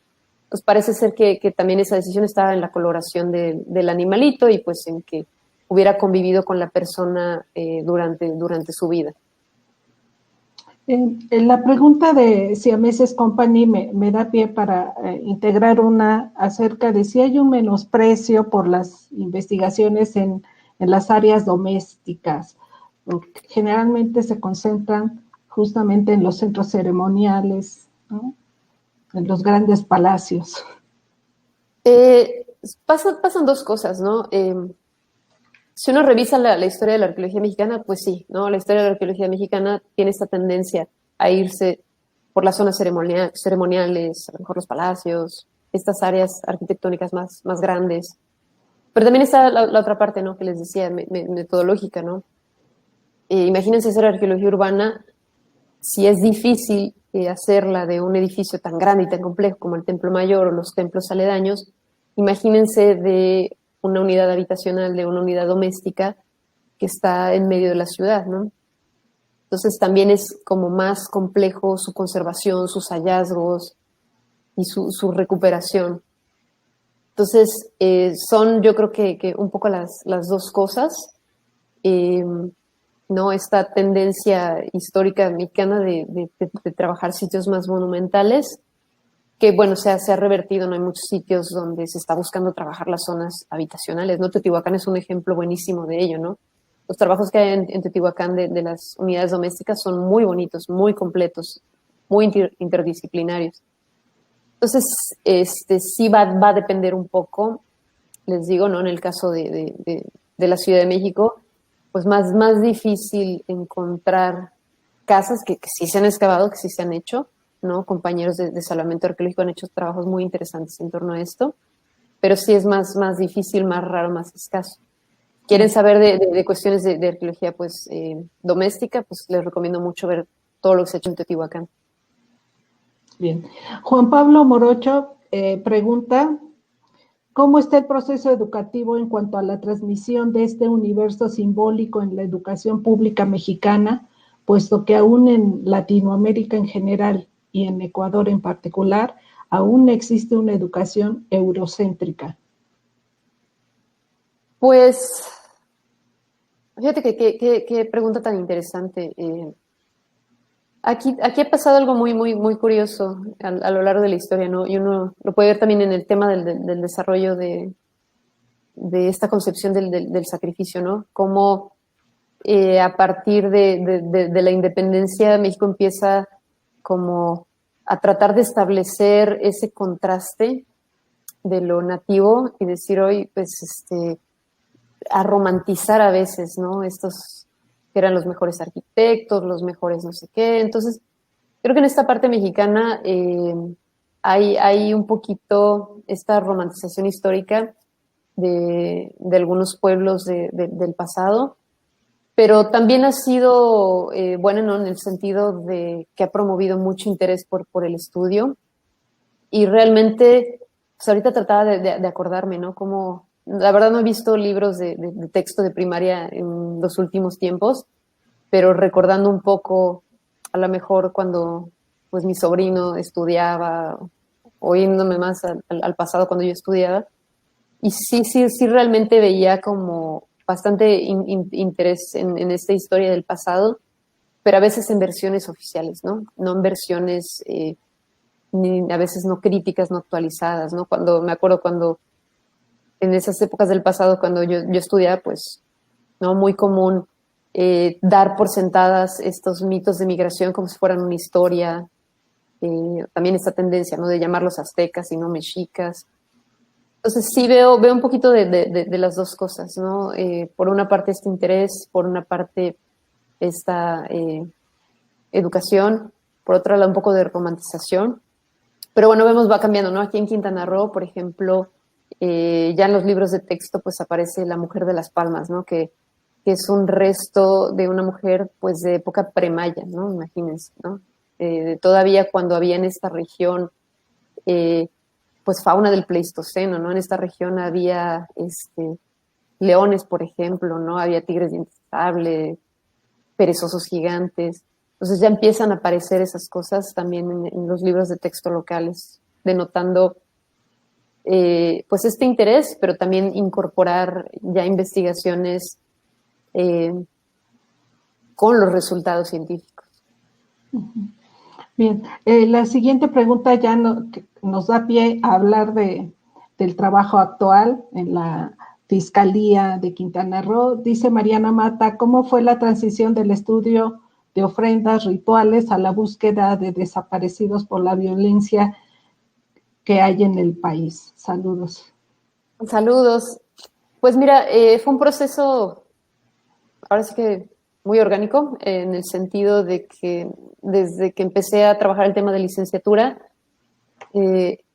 B: Pues parece ser que también esa decisión estaba en la coloración del animalito y pues en que hubiera convivido con la persona durante su vida.
A: En la pregunta de Siameses Company me da pie para integrar una acerca de si hay un menosprecio por las investigaciones en las áreas domésticas. Generalmente se concentran justamente en los centros ceremoniales, ¿no? En los grandes palacios.
B: Pasan dos cosas, ¿no? Si uno revisa la historia de la arqueología mexicana, pues sí, ¿no? La historia de la arqueología mexicana tiene esta tendencia a irse por las zonas ceremoniales, a lo mejor los palacios, estas áreas arquitectónicas más grandes. Pero también está la otra parte, ¿no? Que les decía, metodológica, ¿no? Imagínense hacer arqueología urbana, si es difícil hacerla de un edificio tan grande y tan complejo como el Templo Mayor o los templos aledaños, imagínense de una unidad habitacional, de una unidad doméstica, que está en medio de la ciudad, ¿no? Entonces también es como más complejo su conservación, sus hallazgos y su recuperación. Entonces son yo creo que un poco las dos cosas, eh, ¿no? Esta tendencia histórica mexicana de trabajar sitios más monumentales, que bueno, se ha revertido, ¿no? Hay muchos sitios donde se está buscando trabajar las zonas habitacionales, ¿no? Teotihuacán es un ejemplo buenísimo de ello, ¿no? Los trabajos que hay en Teotihuacán de las unidades domésticas son muy bonitos, muy completos, muy interdisciplinarios. Entonces, sí va a depender un poco, les digo, ¿no? En el caso de la Ciudad de México, pues más difícil encontrar casas que sí se han excavado, que sí se han hecho, ¿no? Compañeros de Salvamento Arqueológico han hecho trabajos muy interesantes en torno a esto, pero sí es más difícil, más raro, más escaso. ¿Quieren saber de cuestiones de arqueología pues, doméstica? Pues les recomiendo mucho ver todo lo que se ha hecho en Teotihuacán.
A: Bien. Juan Pablo Morocho pregunta, ¿cómo está el proceso educativo en cuanto a la transmisión de este universo simbólico en la educación pública mexicana, puesto que aún en Latinoamérica en general y en Ecuador en particular, aún existe una educación eurocéntrica?
B: Pues, fíjate qué pregunta tan interesante. Aquí ha pasado algo muy curioso a lo largo de la historia, ¿no? Y uno lo puede ver también en el tema del desarrollo de esta concepción del sacrificio, ¿no? Cómo a partir de la independencia México empieza como a tratar de establecer ese contraste de lo nativo y decir hoy, pues, a romantizar a veces, ¿no? Estos que eran los mejores arquitectos, los mejores no sé qué. Entonces, creo que en esta parte mexicana hay un poquito esta romantización histórica de algunos pueblos del pasado, pero también ha sido bueno, ¿no? En el sentido de que ha promovido mucho interés por el estudio y realmente, pues ahorita trataba de acordarme, ¿no? Como, la verdad no he visto libros de texto de primaria en los últimos tiempos, pero recordando un poco, a lo mejor cuando pues mi sobrino estudiaba, oyéndome más al pasado cuando yo estudiaba, y sí realmente veía como bastante interés en esta historia del pasado, pero a veces en versiones oficiales, ¿no? No en versiones, ni a veces no críticas, no actualizadas, ¿no? Me acuerdo cuando en esas épocas del pasado, cuando yo estudiaba, pues, ¿no? Muy común dar por sentadas estos mitos de migración como si fueran una historia, también esta tendencia, ¿no? De llamarlos aztecas y no mexicas. Entonces sí veo un poquito de las dos cosas, ¿no? Por una parte este interés, por una parte esta educación, por otra lado un poco de romantización. Pero bueno, va cambiando, ¿no? Aquí en Quintana Roo, por ejemplo, ya en los libros de texto pues aparece la mujer de las palmas, ¿no? Que es un resto de una mujer pues de época premaya, ¿no? Imagínense, ¿no? Todavía cuando había en esta región pues fauna del Pleistoceno, ¿no? En esta región había leones, por ejemplo, ¿no? Había tigres dientes de sable, perezosos gigantes. Entonces ya empiezan a aparecer esas cosas también en los libros de texto locales, denotando pues este interés, pero también incorporar ya investigaciones con los resultados científicos.
A: Bien, la siguiente pregunta ya nos da pie a hablar del trabajo actual en la Fiscalía de Quintana Roo. Dice Mariana Mata, ¿cómo fue la transición del estudio de ofrendas rituales a la búsqueda de desaparecidos por la violencia que hay en el país? Saludos.
B: Saludos. Pues mira, fue un proceso, ahora sí que muy orgánico, en el sentido de que desde que empecé a trabajar el tema de licenciatura,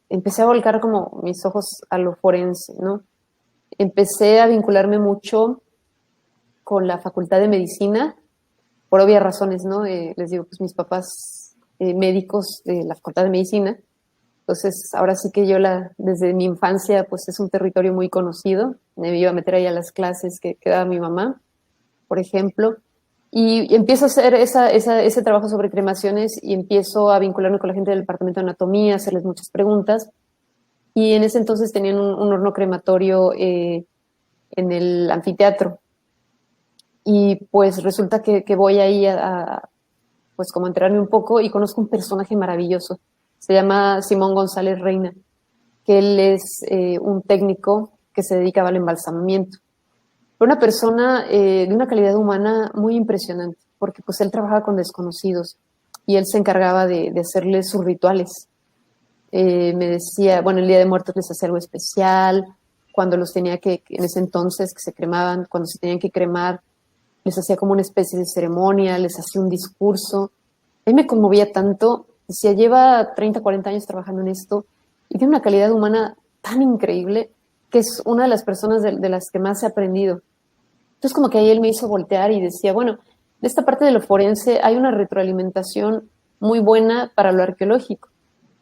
B: empecé a volcar como mis ojos a lo forense, ¿no? Empecé a vincularme mucho con la Facultad de Medicina, por obvias razones, ¿no? Les digo, pues mis papás médicos de la Facultad de Medicina, entonces ahora sí que desde mi infancia, pues es un territorio muy conocido, me iba a meter ahí a las clases que daba mi mamá, por ejemplo, y empiezo a hacer ese trabajo sobre cremaciones y empiezo a vincularme con la gente del departamento de anatomía, hacerles muchas preguntas. Y en ese entonces tenían un horno crematorio en el anfiteatro. Y pues resulta que voy ahí pues como a enterarme un poco y conozco un personaje maravilloso. Se llama Simón González Reina, que él es un técnico que se dedicaba al embalsamamiento. Fue una persona de una calidad humana muy impresionante, porque pues él trabajaba con desconocidos y él se encargaba de hacerles sus rituales. Me decía, bueno, el Día de Muertos les hacía algo especial, cuando los tenía en ese entonces que se cremaban, cuando se tenían que cremar, les hacía como una especie de ceremonia, les hacía un discurso. A mí me conmovía tanto, decía, lleva 30, 40 años trabajando en esto y tiene una calidad humana tan increíble que es una de las personas de las que más he aprendido. Entonces como que ahí él me hizo voltear y decía, bueno, de esta parte de lo forense hay una retroalimentación muy buena para lo arqueológico.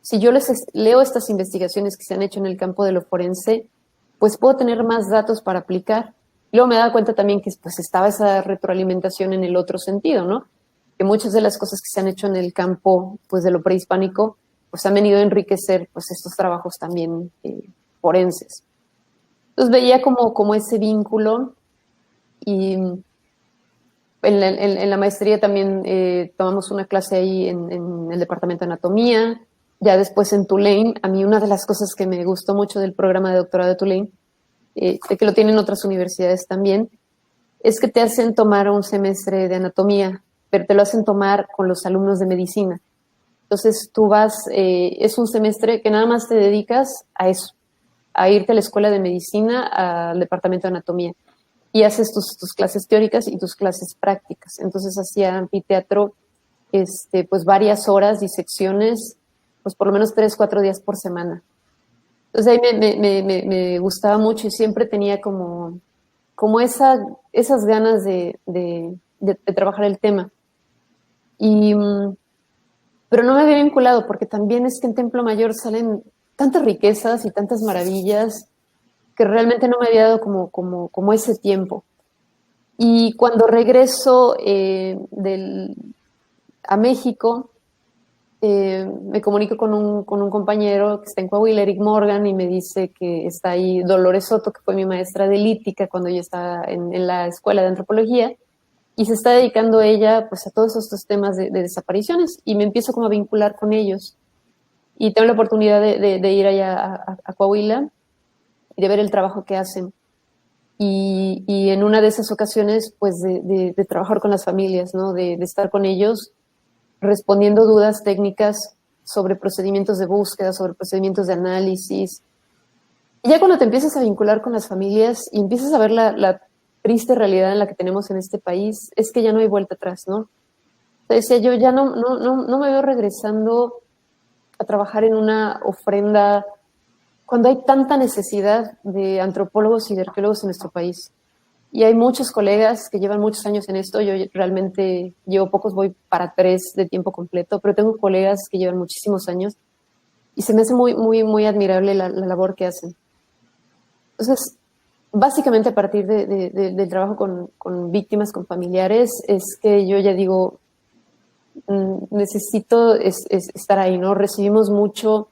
B: Si yo leo estas investigaciones que se han hecho en el campo de lo forense, pues puedo tener más datos para aplicar. Luego me daba cuenta también que pues estaba esa retroalimentación en el otro sentido, ¿no? Que muchas de las cosas que se han hecho en el campo pues de lo prehispánico pues han venido a enriquecer pues estos trabajos también forenses. Entonces veía como ese vínculo y en la maestría también tomamos una clase ahí en el departamento de anatomía. Ya después en Tulane, a mí una de las cosas que me gustó mucho del programa de doctorado de Tulane, de que lo tienen otras universidades también, es que te hacen tomar un semestre de anatomía, pero te lo hacen tomar con los alumnos de medicina. Entonces tú vas, es un semestre que nada más te dedicas a eso, a irte a la escuela de medicina, al departamento de anatomía, y haces tus clases teóricas y tus clases prácticas. Entonces hacía anfiteatro pues varias horas, disecciones, pues por lo menos 3, 4 días por semana. Entonces ahí me gustaba mucho y siempre tenía como esas ganas de trabajar el tema. Y, pero no me había vinculado porque también es que en Templo Mayor salen tantas riquezas y tantas maravillas que realmente no me había dado como ese tiempo. Y cuando regreso a México, me comunico con un compañero que está en Coahuila, Eric Morgan, y me dice que está ahí Dolores Soto, que fue mi maestra de lítica cuando yo estaba en la escuela de antropología, y se está dedicando ella pues a todos estos temas de desapariciones, y me empiezo como a vincular con ellos. Y tengo la oportunidad de ir allá a Coahuila y de ver el trabajo que hacen. Y en una de esas ocasiones, pues de trabajar con las familias, ¿no? De estar con ellos respondiendo dudas técnicas sobre procedimientos de búsqueda, sobre procedimientos de análisis. Y ya cuando te empiezas a vincular con las familias y empiezas a ver la triste realidad en la que tenemos en este país, es que ya no hay vuelta atrás, ¿no? Entonces, decía, yo ya no me veo regresando a trabajar en una ofrenda cuando hay tanta necesidad de antropólogos y de arqueólogos en nuestro país. Y hay muchos colegas que llevan muchos años en esto. Yo realmente llevo pocos, voy para 3 de tiempo completo, pero tengo colegas que llevan muchísimos años y se me hace muy, muy, muy admirable la labor que hacen. Entonces, básicamente a partir del trabajo con víctimas, con familiares, es que yo ya digo, necesito estar ahí, ¿no? Recibimos mucho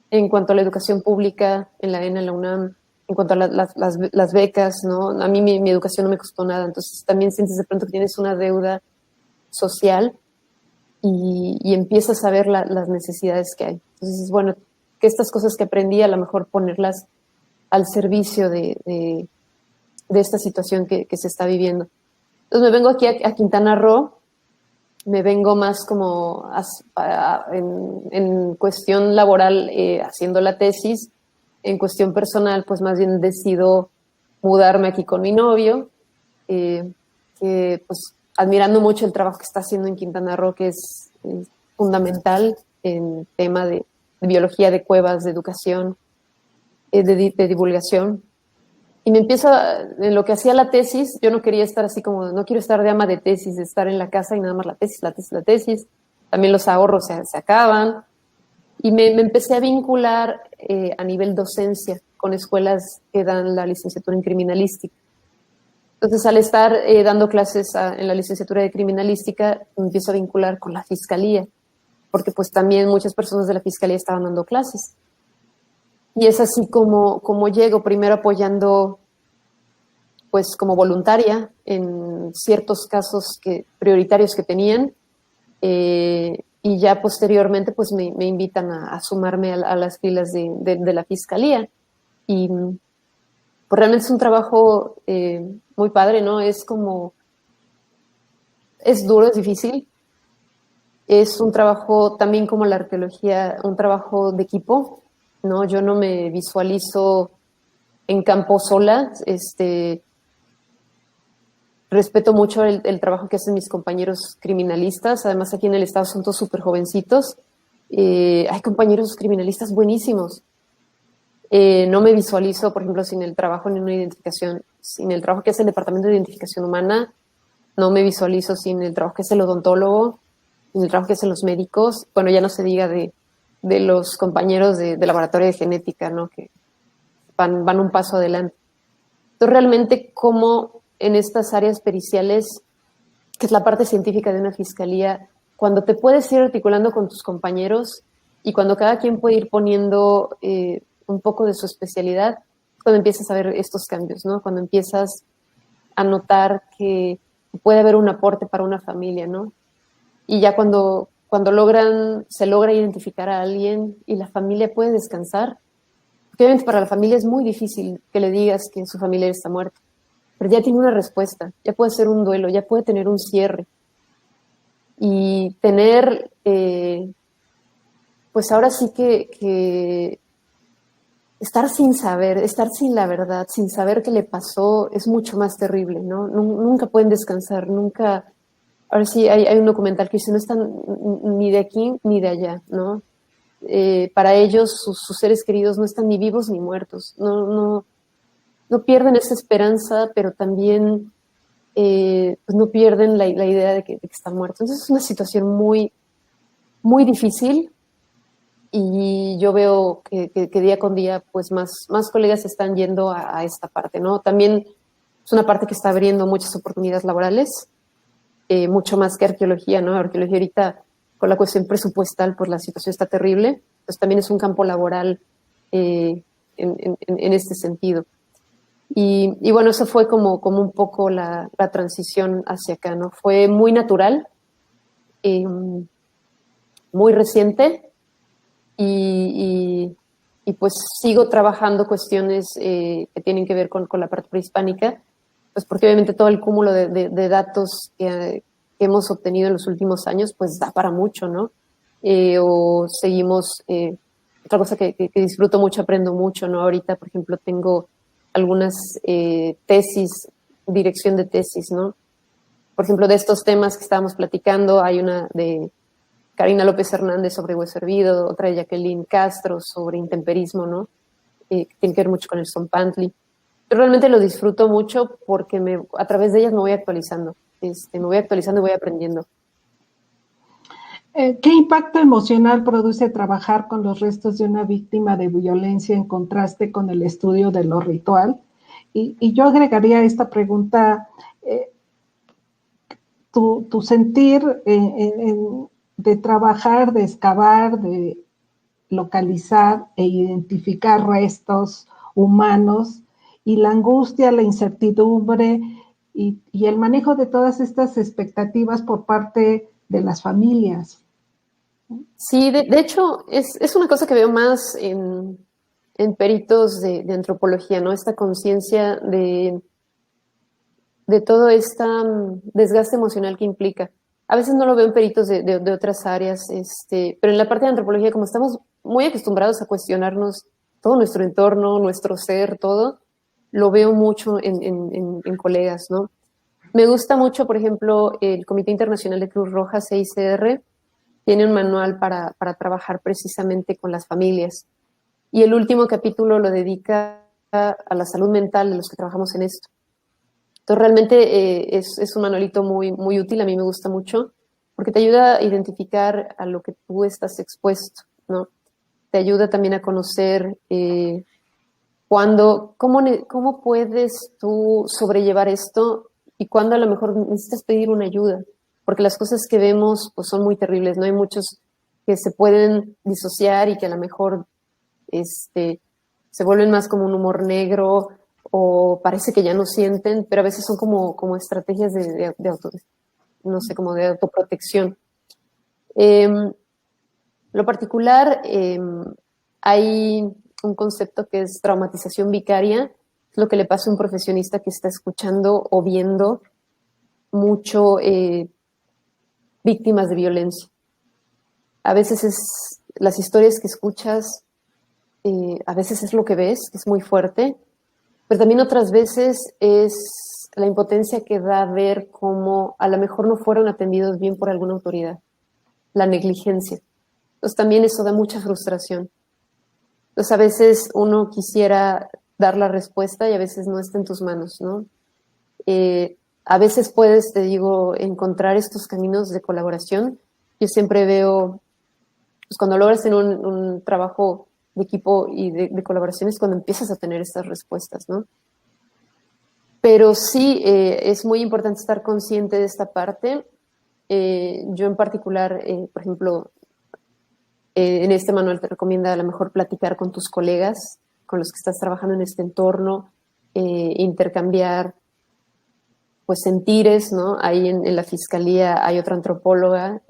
B: en cuanto a la educación pública en la ENA, en la UNAM, en cuanto a las becas, ¿no? A mí mi educación no me costó nada, entonces también sientes de pronto que tienes una deuda social y empiezas a ver las necesidades que hay. Entonces, bueno, que estas cosas que aprendí a lo mejor ponerlas al servicio de esta situación que se está viviendo. Entonces me vengo aquí a Quintana Roo, me vengo más como en cuestión laboral haciendo la tesis, en cuestión personal pues más bien decido mudarme aquí con mi novio, que pues admirando mucho el trabajo que está haciendo en Quintana Roo, que es fundamental en tema de biología de cuevas, de educación, de divulgación. Y me empiezo, en lo que hacía la tesis, yo no quería estar así como, no quiero estar de ama de tesis, de estar en la casa y nada más la tesis. También los ahorros se acaban. Y me empecé a vincular a nivel docencia con escuelas que dan la licenciatura en criminalística. Entonces, al estar dando clases en la licenciatura de criminalística, me empiezo a vincular con la fiscalía, porque pues también muchas personas de la fiscalía estaban dando clases. Y es así como llego, primero apoyando pues como voluntaria en ciertos casos prioritarios que tenían, y ya posteriormente pues me invitan a sumarme a las filas de la fiscalía. Y pues realmente es un trabajo muy padre, ¿no? Es duro, es difícil. Es un trabajo también como la arqueología, un trabajo de equipo, ¿no? Yo no me visualizo en campo sola. Respeto mucho el trabajo que hacen mis compañeros criminalistas. Además, aquí en el estado son todos súper jovencitos. Hay compañeros criminalistas buenísimos. No me visualizo, por ejemplo, sin el trabajo en una identificación, sin el trabajo que hace el Departamento de Identificación Humana. No me visualizo sin el trabajo que hace el odontólogo, sin el trabajo que hacen los médicos. Bueno, ya no se diga de los compañeros de laboratorio de genética, ¿no? Que van un paso adelante. Entonces, realmente, como en estas áreas periciales, que es la parte científica de una fiscalía, cuando te puedes ir articulando con tus compañeros y cuando cada quien puede ir poniendo un poco de su especialidad, cuando empiezas a ver estos cambios, ¿no? Cuando empiezas a notar que puede haber un aporte para una familia, ¿no? Y ya cuando se logra identificar a alguien y la familia puede descansar, porque obviamente para la familia es muy difícil que le digas que su familiar está muerto, pero ya tiene una respuesta, ya puede ser un duelo, ya puede tener un cierre. Y tener, pues ahora sí que estar sin saber, estar sin la verdad, sin saber qué le pasó, es mucho más terrible, ¿no? Nunca pueden descansar, nunca. Ahora sí, hay un documental que dice, no están ni de aquí ni de allá, ¿no? Para ellos, sus seres queridos no están ni vivos ni muertos, no pierden esa esperanza, pero también pues no pierden la idea de que están muertos. Entonces es una situación muy, muy difícil, y yo veo que día con día pues más colegas están yendo a esta parte, ¿no? También es una parte que está abriendo muchas oportunidades laborales, mucho más que arqueología, ¿no? Arqueología ahorita, con la cuestión presupuestal, pues la situación está terrible. Entonces también es un campo laboral en este sentido. Y bueno, eso fue como un poco la transición hacia acá, ¿no? Fue muy natural, eh, muy reciente, y, y pues sigo trabajando cuestiones que tienen que ver con la parte prehispánica, pues porque obviamente todo el cúmulo de datos que hemos obtenido en los últimos años, pues da para mucho, ¿no? O seguimos, otra cosa que disfruto mucho, aprendo mucho, ¿no? Ahorita, por ejemplo, tengo algunas tesis, dirección de tesis, ¿no? Por ejemplo, de estos temas que estábamos platicando, hay una de Karina López Hernández sobre hueso hervido, otra de Jacqueline Castro sobre intemperismo, ¿no? Que tiene que ver mucho con el Zompantli. Yo realmente lo disfruto mucho porque a través de ellas me voy actualizando. Me voy actualizando y voy aprendiendo.
A: ¿Qué impacto emocional produce trabajar con los restos de una víctima de violencia en contraste con el estudio de lo ritual? Y yo agregaría a esta pregunta, tu sentir de trabajar, de excavar, de localizar e identificar restos humanos, y la angustia, la incertidumbre y el manejo de todas estas expectativas por parte de las familias.
B: Sí, de hecho, es una cosa que veo más en peritos de antropología, ¿no? Esta conciencia de todo este desgaste emocional que implica. A veces no lo veo en peritos de otras áreas, pero en la parte de antropología, como estamos muy acostumbrados a cuestionarnos todo nuestro entorno, nuestro ser, todo, lo veo mucho en colegas, ¿no? Me gusta mucho, por ejemplo, el Comité Internacional de Cruz Roja, CICR, tiene un manual para trabajar precisamente con las familias. Y el último capítulo lo dedica a la salud mental de los que trabajamos en esto. Entonces, realmente es un manualito muy, muy útil, a mí me gusta mucho, porque te ayuda a identificar a lo que tú estás expuesto, ¿no? Te ayuda también a conocer ¿Cómo puedes tú sobrellevar esto y cuándo a lo mejor necesitas pedir una ayuda? Porque las cosas que vemos pues, son muy terribles, ¿no? Hay muchos que se pueden disociar y que a lo mejor se vuelven más como un humor negro o parece que ya no sienten, pero a veces son como estrategias no sé, como de autoprotección. Lo particular, hay un concepto que es traumatización vicaria, es lo que le pasa a un profesionista que está escuchando o viendo mucho víctimas de violencia. A veces las historias que escuchas, a veces es lo que ves, que es muy fuerte, pero también otras veces es la impotencia que da ver cómo a lo mejor no fueron atendidos bien por alguna autoridad, la negligencia. Entonces también eso da mucha frustración. Entonces a veces uno quisiera dar la respuesta y a veces no está en tus manos, ¿no? A veces puedes, te digo, encontrar estos caminos de colaboración. Yo siempre veo, pues cuando logras tener un trabajo de equipo y de colaboración es cuando empiezas a tener estas respuestas, ¿no? Pero sí, es muy importante estar consciente de esta parte. Yo en particular, por ejemplo, en este manual te recomienda a lo mejor platicar con tus colegas, con los que estás trabajando en este entorno, intercambiar pues sentires, ¿no? Ahí en la fiscalía hay otra antropóloga,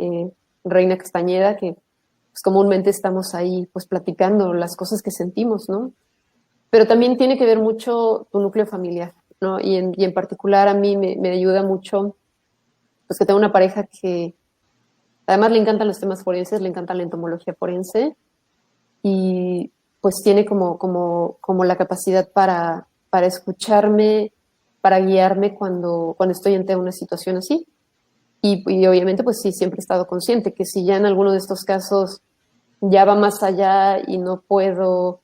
B: Reina Castañeda, que pues, comúnmente estamos ahí pues platicando las cosas que sentimos, ¿no? Pero también tiene que ver mucho tu núcleo familiar, ¿no? Y en particular a mí me ayuda mucho, pues que tengo una pareja que además le encantan los temas forenses, le encanta la entomología forense y pues tiene como la capacidad para escucharme, para guiarme cuando estoy ante una situación así. Y obviamente pues sí, siempre he estado consciente que si ya en alguno de estos casos ya va más allá y no puedo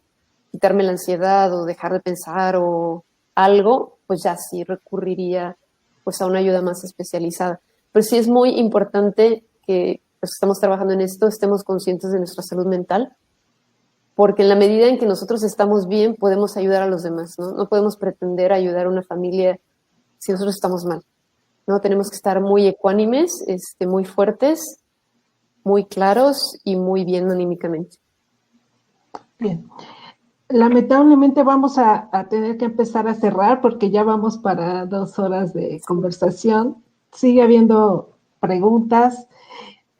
B: quitarme la ansiedad o dejar de pensar o algo, pues ya sí recurriría pues a una ayuda más especializada. Pero sí es muy importante que los que estamos trabajando en esto estemos conscientes de nuestra salud mental, porque en la medida en que nosotros estamos bien podemos ayudar a los demás, ¿no? No podemos pretender ayudar a una familia si nosotros estamos mal, ¿no? Tenemos que estar muy ecuánimes, muy fuertes, muy claros y muy bien anímicamente.
A: Bien. Lamentablemente vamos a tener que empezar a cerrar porque ya vamos para 2 horas de conversación. Sigue habiendo preguntas,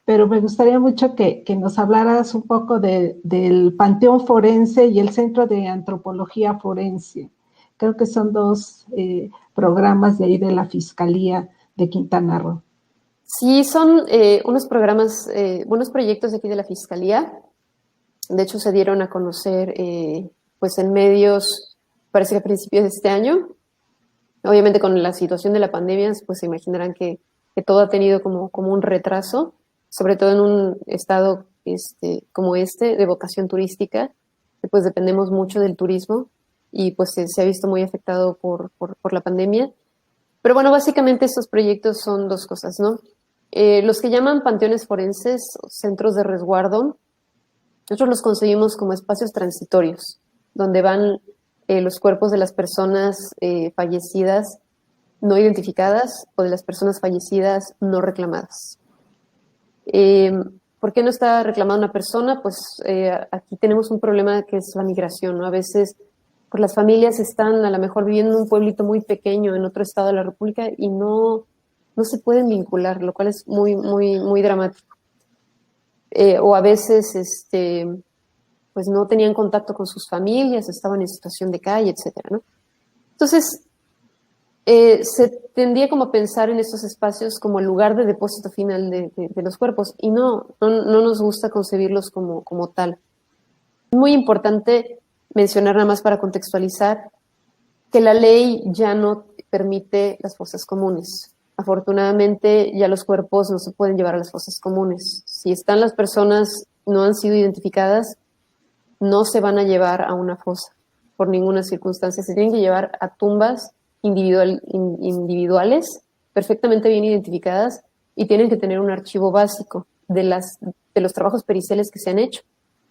A: pero me gustaría mucho que nos hablaras un poco del Panteón Forense y el Centro de Antropología Forense. Creo que son 2 programas de ahí de la Fiscalía de Quintana Roo.
B: Sí, son unos programas, buenos proyectos de aquí de la Fiscalía. De hecho, se dieron a conocer pues en medios, parece que a principios de este año. Obviamente con la situación de la pandemia, pues se imaginarán que todo ha tenido como un retraso, sobre todo en un estado como de vocación turística, que pues dependemos mucho del turismo y pues se ha visto muy afectado por la pandemia. Pero bueno, básicamente estos proyectos son 2 cosas, ¿no? Los que llaman panteones forenses, centros de resguardo, nosotros los concebimos como espacios transitorios, donde van los cuerpos de las personas fallecidas no identificadas o de las personas fallecidas no reclamadas. ¿Por qué no está reclamada una persona? Pues aquí tenemos un problema que es la migración, ¿no? A veces pues, las familias están a lo mejor viviendo en un pueblito muy pequeño en otro estado de la República y no se pueden vincular, lo cual es muy, muy, muy dramático. O a veces pues no tenían contacto con sus familias, estaban en situación de calle, etcétera, ¿no? Entonces, se tendría como a pensar en estos espacios como el lugar de depósito final de los cuerpos y no nos gusta concebirlos como tal. Es muy importante mencionar nada más para contextualizar que la ley ya no permite las fosas comunes. Afortunadamente ya los cuerpos no se pueden llevar a las fosas comunes. Si están las personas no han sido identificadas, no se van a llevar a una fosa por ninguna circunstancia. Se tienen que llevar a tumbas individuales, perfectamente bien identificadas, y tienen que tener un archivo básico de los trabajos periciales que se han hecho,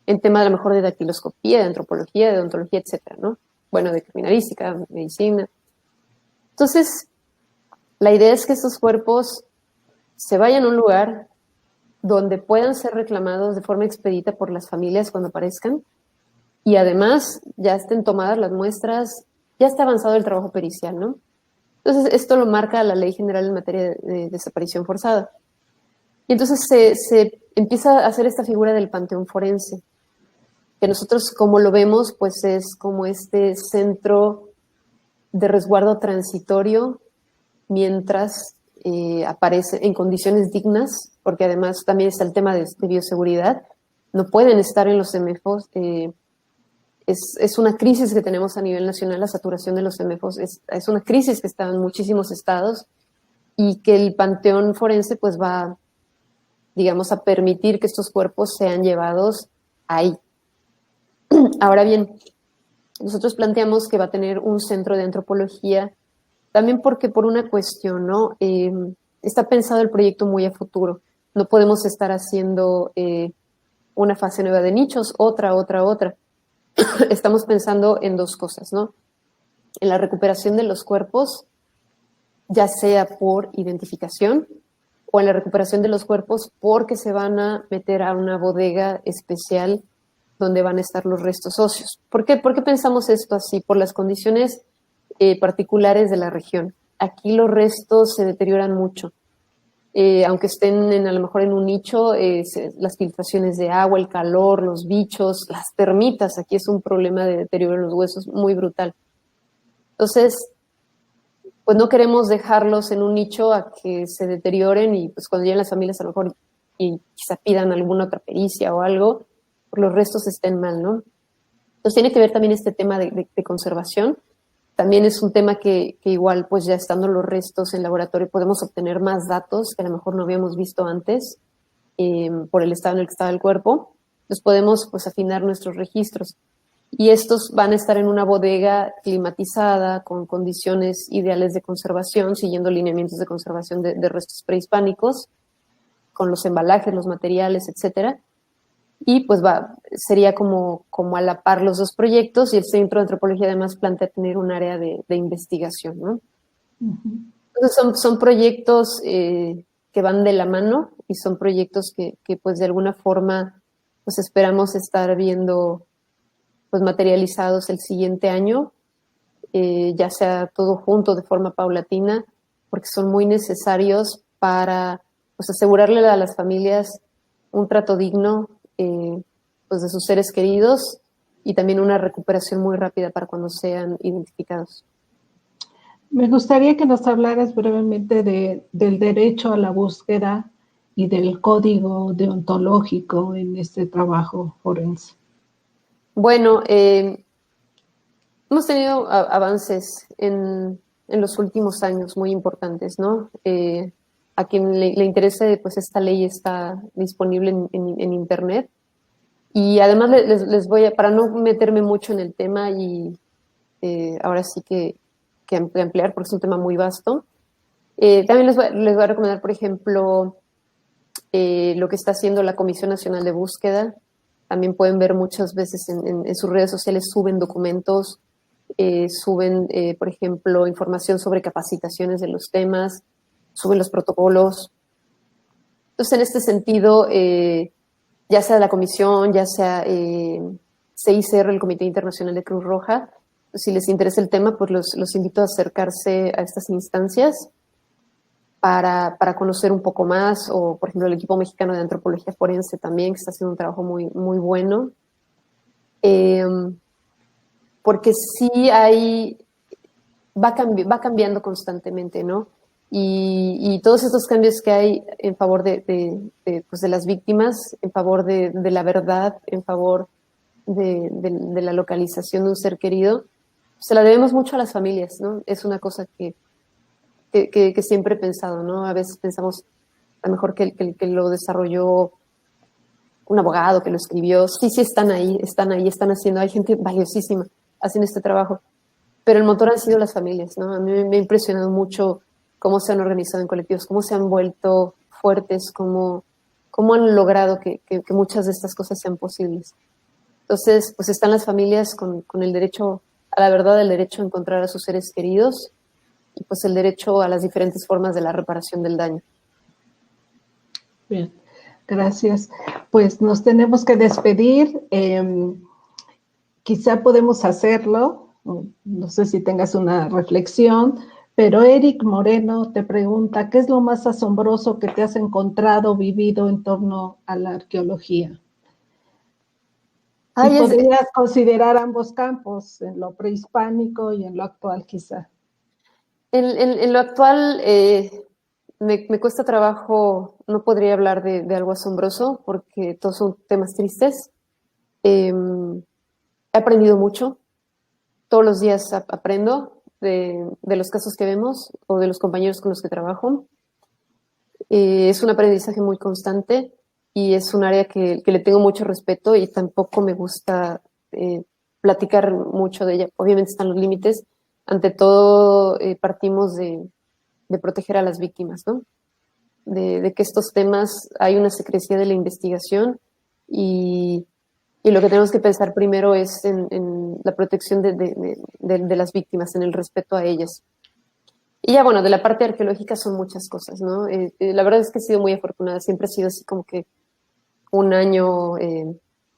B: en tema a lo mejor de dactiloscopía, de antropología, de odontología, etcétera, ¿no? bueno, de criminalística, medicina. Entonces, la idea es que estos cuerpos se vayan a un lugar donde puedan ser reclamados de forma expedita por las familias cuando aparezcan, y además ya estén tomadas las muestras, ya está avanzado el trabajo pericial, ¿no? Entonces, esto lo marca la Ley General en materia de desaparición forzada. Y entonces se empieza a hacer esta figura del panteón forense, que nosotros, como lo vemos, pues es como este centro de resguardo transitorio mientras aparece en condiciones dignas, porque además también está el tema de bioseguridad. No pueden estar en los CEMEFOS. Es una crisis que tenemos a nivel nacional, la saturación de los CEMEFOS. Es una crisis que está en muchísimos estados y que el panteón forense pues va, digamos, a permitir que estos cuerpos sean llevados ahí. Ahora bien, nosotros planteamos que va a tener un centro de antropología, también porque por una cuestión, ¿no? Está pensado el proyecto muy a futuro. No podemos estar haciendo una fase nueva de nichos, otra. Estamos pensando en dos cosas, ¿no? En la recuperación de los cuerpos, ya sea por identificación, o en la recuperación de los cuerpos porque se van a meter a una bodega especial donde van a estar los restos óseos. ¿Por qué pensamos esto así? Por las condiciones particulares de la región. Aquí los restos se deterioran mucho. Aunque estén a lo mejor en un nicho, las filtraciones de agua, el calor, los bichos, las termitas, aquí es un problema de deterioro en los huesos muy brutal. Entonces, pues no queremos dejarlos en un nicho a que se deterioren y pues cuando lleguen las familias a lo mejor y quizá pidan alguna otra pericia o algo, pues los restos estén mal, ¿no? Entonces tiene que ver también este tema de conservación. También es un tema que igual, pues ya estando los restos en laboratorio, podemos obtener más datos que a lo mejor no habíamos visto antes por el estado en el que estaba el cuerpo. Entonces podemos pues afinar nuestros registros. Y estos van a estar en una bodega climatizada, con condiciones ideales de conservación, siguiendo lineamientos de conservación de restos prehispánicos, con los embalajes, los materiales, etcétera. Y pues sería como a la par los dos proyectos, y el Centro de Antropología además plantea tener un área de investigación, ¿no? Uh-huh. Entonces son proyectos que van de la mano y son proyectos que pues de alguna forma pues esperamos estar viendo pues materializados el siguiente año, ya sea todo junto de forma paulatina, porque son muy necesarios para pues asegurarle a las familias un trato digno pues de sus seres queridos y también una recuperación muy rápida para cuando sean identificados.
A: Me gustaría que nos hablaras brevemente del derecho a la búsqueda y del código deontológico en este trabajo forense.
B: Bueno, hemos tenido avances en los últimos años muy importantes, ¿no? A quien le interese, pues esta ley está disponible en Internet. Y además les voy a, para no meterme mucho en el tema y ahora sí que ampliar, porque es un tema muy vasto, también les voy a recomendar, por ejemplo, lo que está haciendo la Comisión Nacional de Búsqueda. También pueden ver muchas veces en sus redes sociales, suben documentos, suben, por ejemplo, información sobre capacitaciones de los temas, suben los protocolos. Entonces, en este sentido, ya sea la comisión, ya sea CICR, el Comité Internacional de Cruz Roja, si les interesa el tema, pues los invito a acercarse a estas instancias para conocer un poco más, o por ejemplo el equipo mexicano de antropología forense también, que está haciendo un trabajo muy, muy bueno. Porque sí va cambiando constantemente, ¿no? Y todos estos cambios que hay en favor pues de las víctimas, en favor de la verdad, en favor de la localización de un ser querido, se la debemos mucho a las familias, ¿no? Es una cosa que siempre he pensado, ¿no? A veces pensamos a lo mejor que lo desarrolló un abogado, que lo escribió. Sí, están ahí, están haciendo, hay gente valiosísima haciendo este trabajo, pero el motor han sido las familias, ¿no? A mí me ha impresionado mucho cómo se han organizado en colectivos, cómo se han vuelto fuertes, cómo han logrado que muchas de estas cosas sean posibles. Entonces, pues están las familias con el derecho a la verdad, el derecho a encontrar a sus seres queridos y pues el derecho a las diferentes formas de la reparación del daño.
A: Bien, gracias. Pues nos tenemos que despedir. Quizá podemos hacerlo, no sé si tengas una reflexión, pero Eric Moreno te pregunta, ¿qué es lo más asombroso que te has encontrado, vivido en torno a la arqueología? Y podrías considerar ambos campos, en lo prehispánico y en lo actual quizá.
B: En lo actual me cuesta trabajo, no podría hablar de algo asombroso porque todos son temas tristes. He aprendido mucho, todos los días aprendo de los casos que vemos o de los compañeros con los que trabajo. Es un aprendizaje muy constante y es un área que le tengo mucho respeto y tampoco me gusta platicar mucho de ella. Obviamente están los límites. Ante todo, partimos de proteger a las víctimas, ¿no? De que estos temas hay una secrecía de la investigación y lo que tenemos que pensar primero es en la protección de las víctimas, en el respeto a ellas. Y ya, bueno, de la parte arqueológica son muchas cosas, ¿no? La verdad es que he sido muy afortunada, siempre he sido así como que un año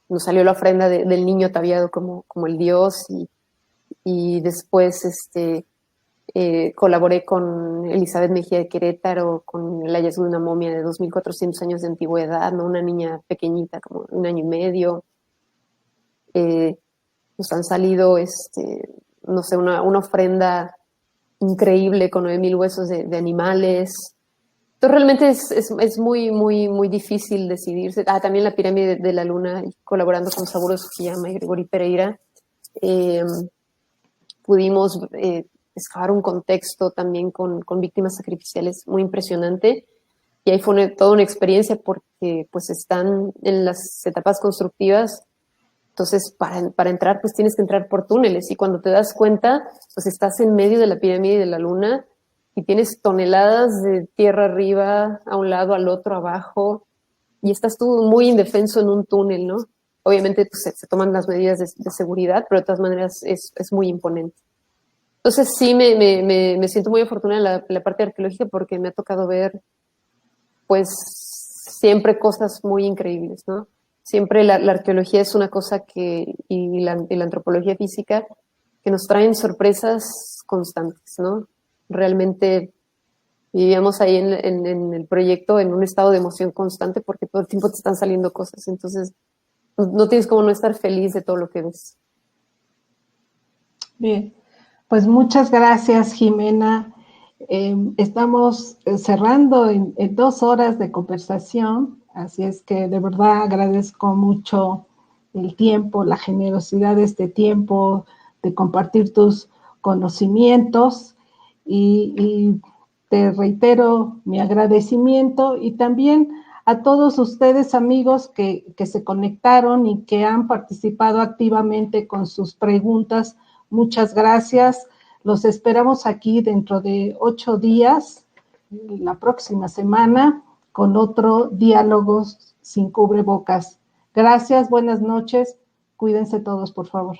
B: nos salió la ofrenda del niño tabiado como el dios y después colaboré con Elizabeth Mejía de Querétaro con el hallazgo de una momia de 2.400 años de antigüedad, ¿no? Una niña pequeñita, como 1 año y medio. Nos han salido, no sé, una ofrenda increíble con 9.000 huesos de animales. Entonces realmente es muy, muy, muy difícil decidirse. También la pirámide de la luna, colaborando con Saburo Sugiyama y Gregory Pereira, pudimos excavar un contexto también con víctimas sacrificiales muy impresionante. Y ahí fue toda una experiencia porque pues están en las etapas constructivas. Entonces, para entrar, pues tienes que entrar por túneles y cuando te das cuenta, pues estás en medio de la pirámide de la luna y tienes toneladas de tierra arriba, a un lado, al otro, abajo, y estás tú muy indefenso en un túnel, ¿no? Obviamente pues, se toman las medidas de seguridad, pero de todas maneras es muy imponente. Entonces sí me siento muy afortunada en la parte arqueológica porque me ha tocado ver, pues, siempre cosas muy increíbles, ¿no? Siempre la arqueología es una cosa y la antropología física que nos traen sorpresas constantes, ¿no? Realmente vivíamos ahí en el proyecto en un estado de emoción constante porque todo el tiempo te están saliendo cosas, entonces no tienes como no estar feliz de todo lo que ves.
A: Bien, pues muchas gracias, Jimena. Estamos cerrando en 2 horas de conversación, así es que de verdad agradezco mucho el tiempo, la generosidad de este tiempo, de compartir tus conocimientos y te reitero mi agradecimiento y también a todos ustedes, amigos, que se conectaron y que han participado activamente con sus preguntas. Muchas gracias. Los esperamos aquí dentro de 8 días, la próxima semana, con otro Diálogos sin Cubrebocas. Gracias, buenas noches. Cuídense todos, por favor.